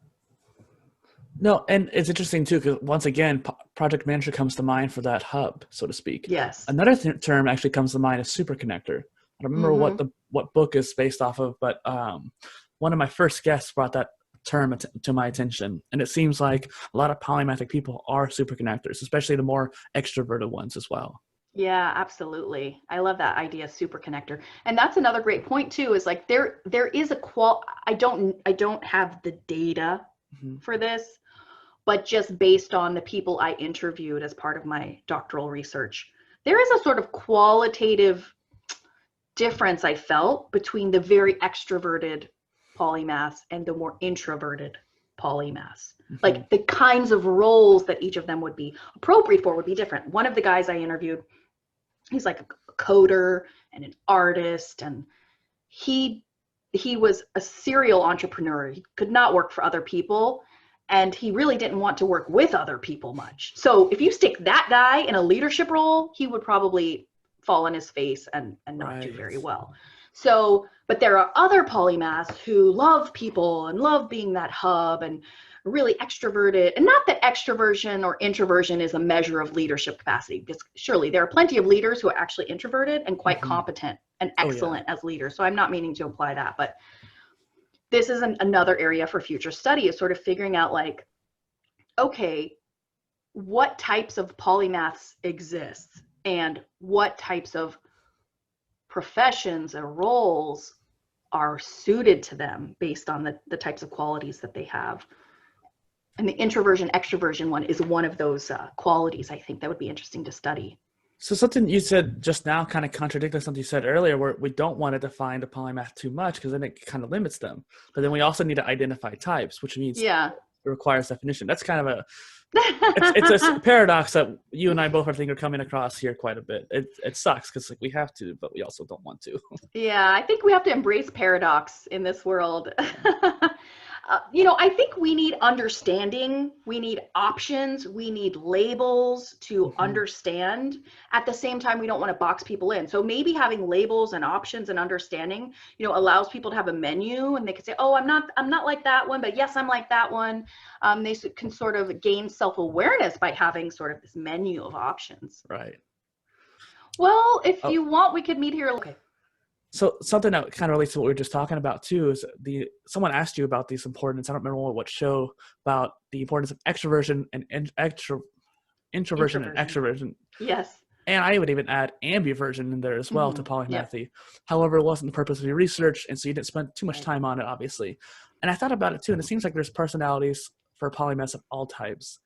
No, and it's interesting too, because once again, project manager comes to mind for that hub, so to speak. Yes. Another term actually comes to mind is superconnector. I don't remember what book is based off of, but one of my first guests brought that term to my attention, and it seems like a lot of polymathic people are superconnectors, especially the more extroverted ones as well. Yeah, absolutely. I love that idea, superconnector. And that's another great point too, is like there is a I don't have the data for this, but just based on the people I interviewed as part of my doctoral research, there is a sort of qualitative difference I felt between the very extroverted polymaths and the more introverted polymaths. Like the kinds of roles that each of them would be appropriate for would be different. One of the guys I interviewed, he's like a coder and an artist, and he was a serial entrepreneur. He could not work for other people, and he really didn't want to work with other people much. So if you stick that guy in a leadership role, he would probably fall on his face and not do very well. So, but there are other polymaths who love people and love being that hub and really extroverted. And not that extroversion or introversion is a measure of leadership capacity, because surely there are plenty of leaders who are actually introverted and quite competent and excellent as leaders. So I'm not meaning to imply that, but this is another area for future study, is sort of figuring out like, okay, what types of polymaths exist and what types of professions or roles are suited to them based on the types of qualities that they have. And the introversion extroversion one is one of those qualities I think that would be interesting to study. So something you said just now kind of contradicted something you said earlier, where we don't want to define the polymath too much because then it kind of limits them. But then we also need to identify types, which means it requires definition. That's kind of it's a paradox that you and I both, I think, are coming across here quite a bit. It sucks because we have to, but we also don't want to. Yeah, I think we have to embrace paradox in this world. I think we need understanding, we need options, we need labels to understand. At the same time, we don't want to box people in. So maybe having labels and options and understanding, allows people to have a menu, and they can say, oh, I'm not like that one, but yes, I'm like that one. They can sort of gain self-awareness by having sort of this menu of options. Right. Well, if you want, we could meet here. Okay. So something that kind of relates to what we were just talking about too is someone asked you about these importance. I don't remember what show, about the importance of extroversion and introversion and extroversion. Yes. And I would even add ambiversion in there as well to polymathy. Yep. However, it wasn't the purpose of your research, and so you didn't spend too much time on it, obviously. And I thought about it too, and it seems like there's personalities for polymaths of all types,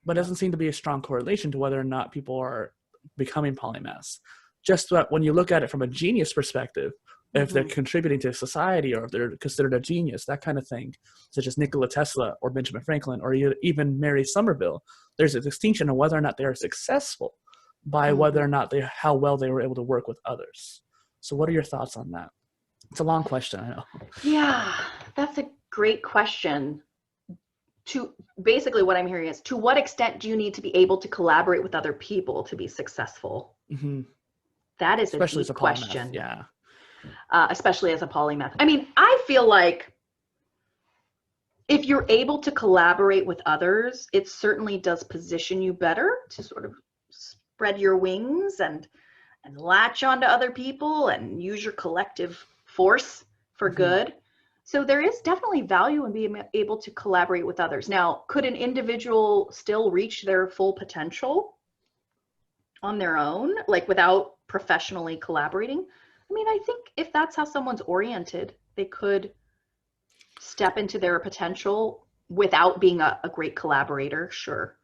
but it doesn't seem to be a strong correlation to whether or not people are becoming polymaths. Just that when you look at it from a genius perspective, if they're contributing to society or if they're considered a genius, that kind of thing, such as Nikola Tesla or Benjamin Franklin or even Mary Somerville, there's a distinction of whether or not they are successful by whether or not how well they were able to work with others. So what are your thoughts on that? It's a long question, I know. Yeah, that's a great question. Basically what I'm hearing is, to what extent do you need to be able to collaborate with other people to be successful? Mm-hmm. That is especially a deep question. Yeah. Especially as a polymath. I mean, I feel like if you're able to collaborate with others, it certainly does position you better to sort of spread your wings and latch onto other people and use your collective force for good. So there is definitely value in being able to collaborate with others. Now, could an individual still reach their full potential on their own, like without professionally collaborating? I mean, I think if that's how someone's oriented, they could step into their potential without being a great collaborator. Sure.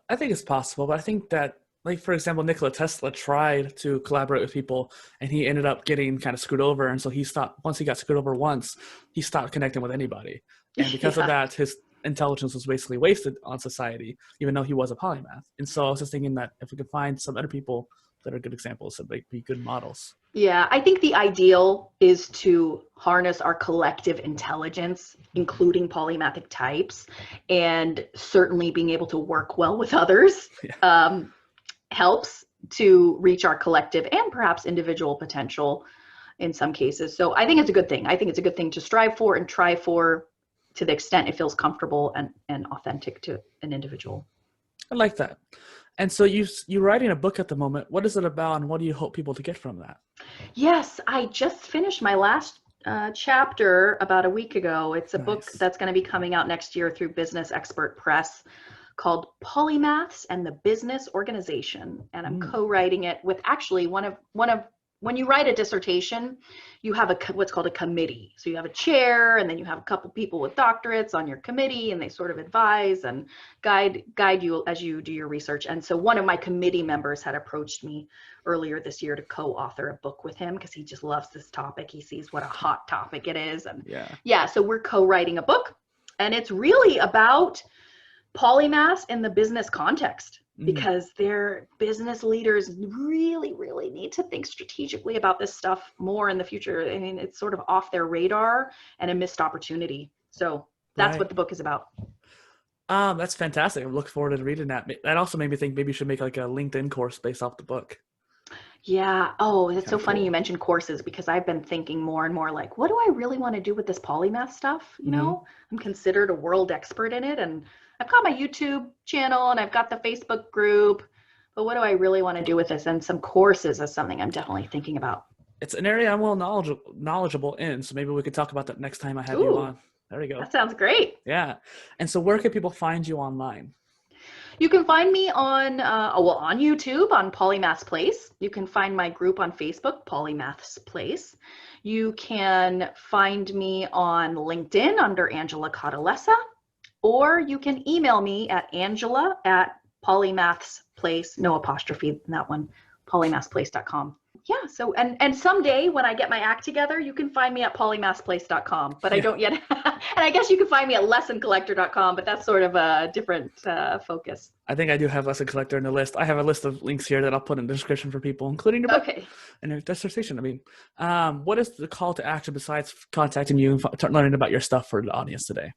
I think it's possible, but I think that, like, for example, Nikola Tesla tried to collaborate with people and he ended up getting kind of screwed over. And so he stopped, once he got screwed over once, he stopped connecting with anybody. And because of that, his intelligence was basically wasted on society, even though he was a polymath. And so I was just thinking that if we could find some other people that are good examples, that might be good models. Yeah, I think the ideal is to harness our collective intelligence, including polymathic types, and certainly being able to work well with others helps to reach our collective and perhaps individual potential in some cases. So I think it's a good thing. I think it's a good thing to strive for and try for, to the extent it feels comfortable and authentic to an individual. I like that. And so you're writing a book at the moment. What is it about, and what do you hope people to get from that? Yes, I just finished my last chapter about a week ago. It's a book that's going to be coming out next year through Business Expert Press, called Polymaths and the Business Organization. And I'm co-writing it with actually one of when you write a dissertation, you have what's called a committee. So you have a chair, and then you have a couple people with doctorates on your committee, and they sort of advise and guide you as you do your research. And so one of my committee members had approached me earlier this year to co-author a book with him because he just loves this topic. He sees what a hot topic it is. And so we're co-writing a book, and it's really about polymaths in the business context, because their business leaders really, really need to think strategically about this stuff more in the future. I mean, it's sort of off their radar and a missed opportunity. So that's what the book is about. That's fantastic. I look forward to reading that. That also made me think maybe you should make like a LinkedIn course based off the book. Yeah. Oh, that's so funny you mentioned courses, because I've been thinking more and more like, what do I really want to do with this polymath stuff? You know, I'm considered a world expert in it, and I've got my YouTube channel and I've got the Facebook group, but what do I really want to do with this? And some courses is something I'm definitely thinking about. It's an area I'm well knowledgeable in, so maybe we could talk about that next time I have you on. There we go. That sounds great. Yeah. And so where can people find you online? You can find me on YouTube on Polymath's Place. You can find my group on Facebook, Polymath's Place. You can find me on LinkedIn under Angela Cautalessa, or you can email me at angela@polymaths place, no apostrophe in that one, polymathsplace.com. Yeah, so and someday when I get my act together, you can find me at polymathsplace.com, but I don't yet. And I guess you can find me at lessoncollector.com, but that's sort of a different focus. I think I do have Lesson Collector in the list. I have a list of links here that I'll put in the description for people, including your book and your dissertation. I mean, what is the call to action besides contacting you and learning about your stuff for the audience today?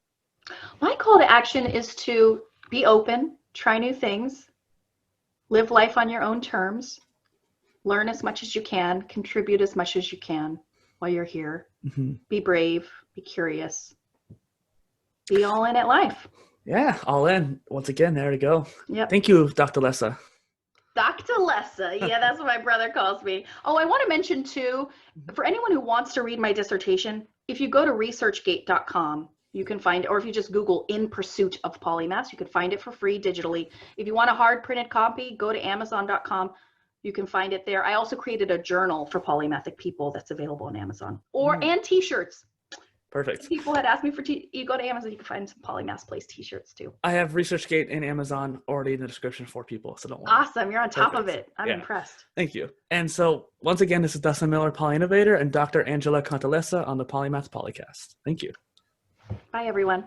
My call to action is to be open, try new things, live life on your own terms, learn as much as you can, contribute as much as you can while you're here. Mm-hmm. Be brave, be curious, be all in at life. Yeah, all in. Once again, there we go. Yep. Thank you, Dr. Lessa. Dr. Lessa. Yeah, that's what my brother calls me. Oh, I want to mention too, for anyone who wants to read my dissertation, if you go to researchgate.com, you can find, or if you just Google "In Pursuit of Polymaths," you can find it for free digitally. If you want a hard printed copy, go to amazon.com. You can find it there. I also created a journal for polymathic people that's available on Amazon, and t-shirts. Perfect. People had asked me for you go to Amazon, you can find some Polymath's Place t-shirts too. I have ResearchGate and Amazon already in the description for people, so don't worry. Awesome. You're on top of it. I'm impressed. Thank you. And so once again, this is Dustin Miller, Polyinnovator, and Dr. Angela Cautalessa on the Polymath Polycast. Thank you. Bye, everyone.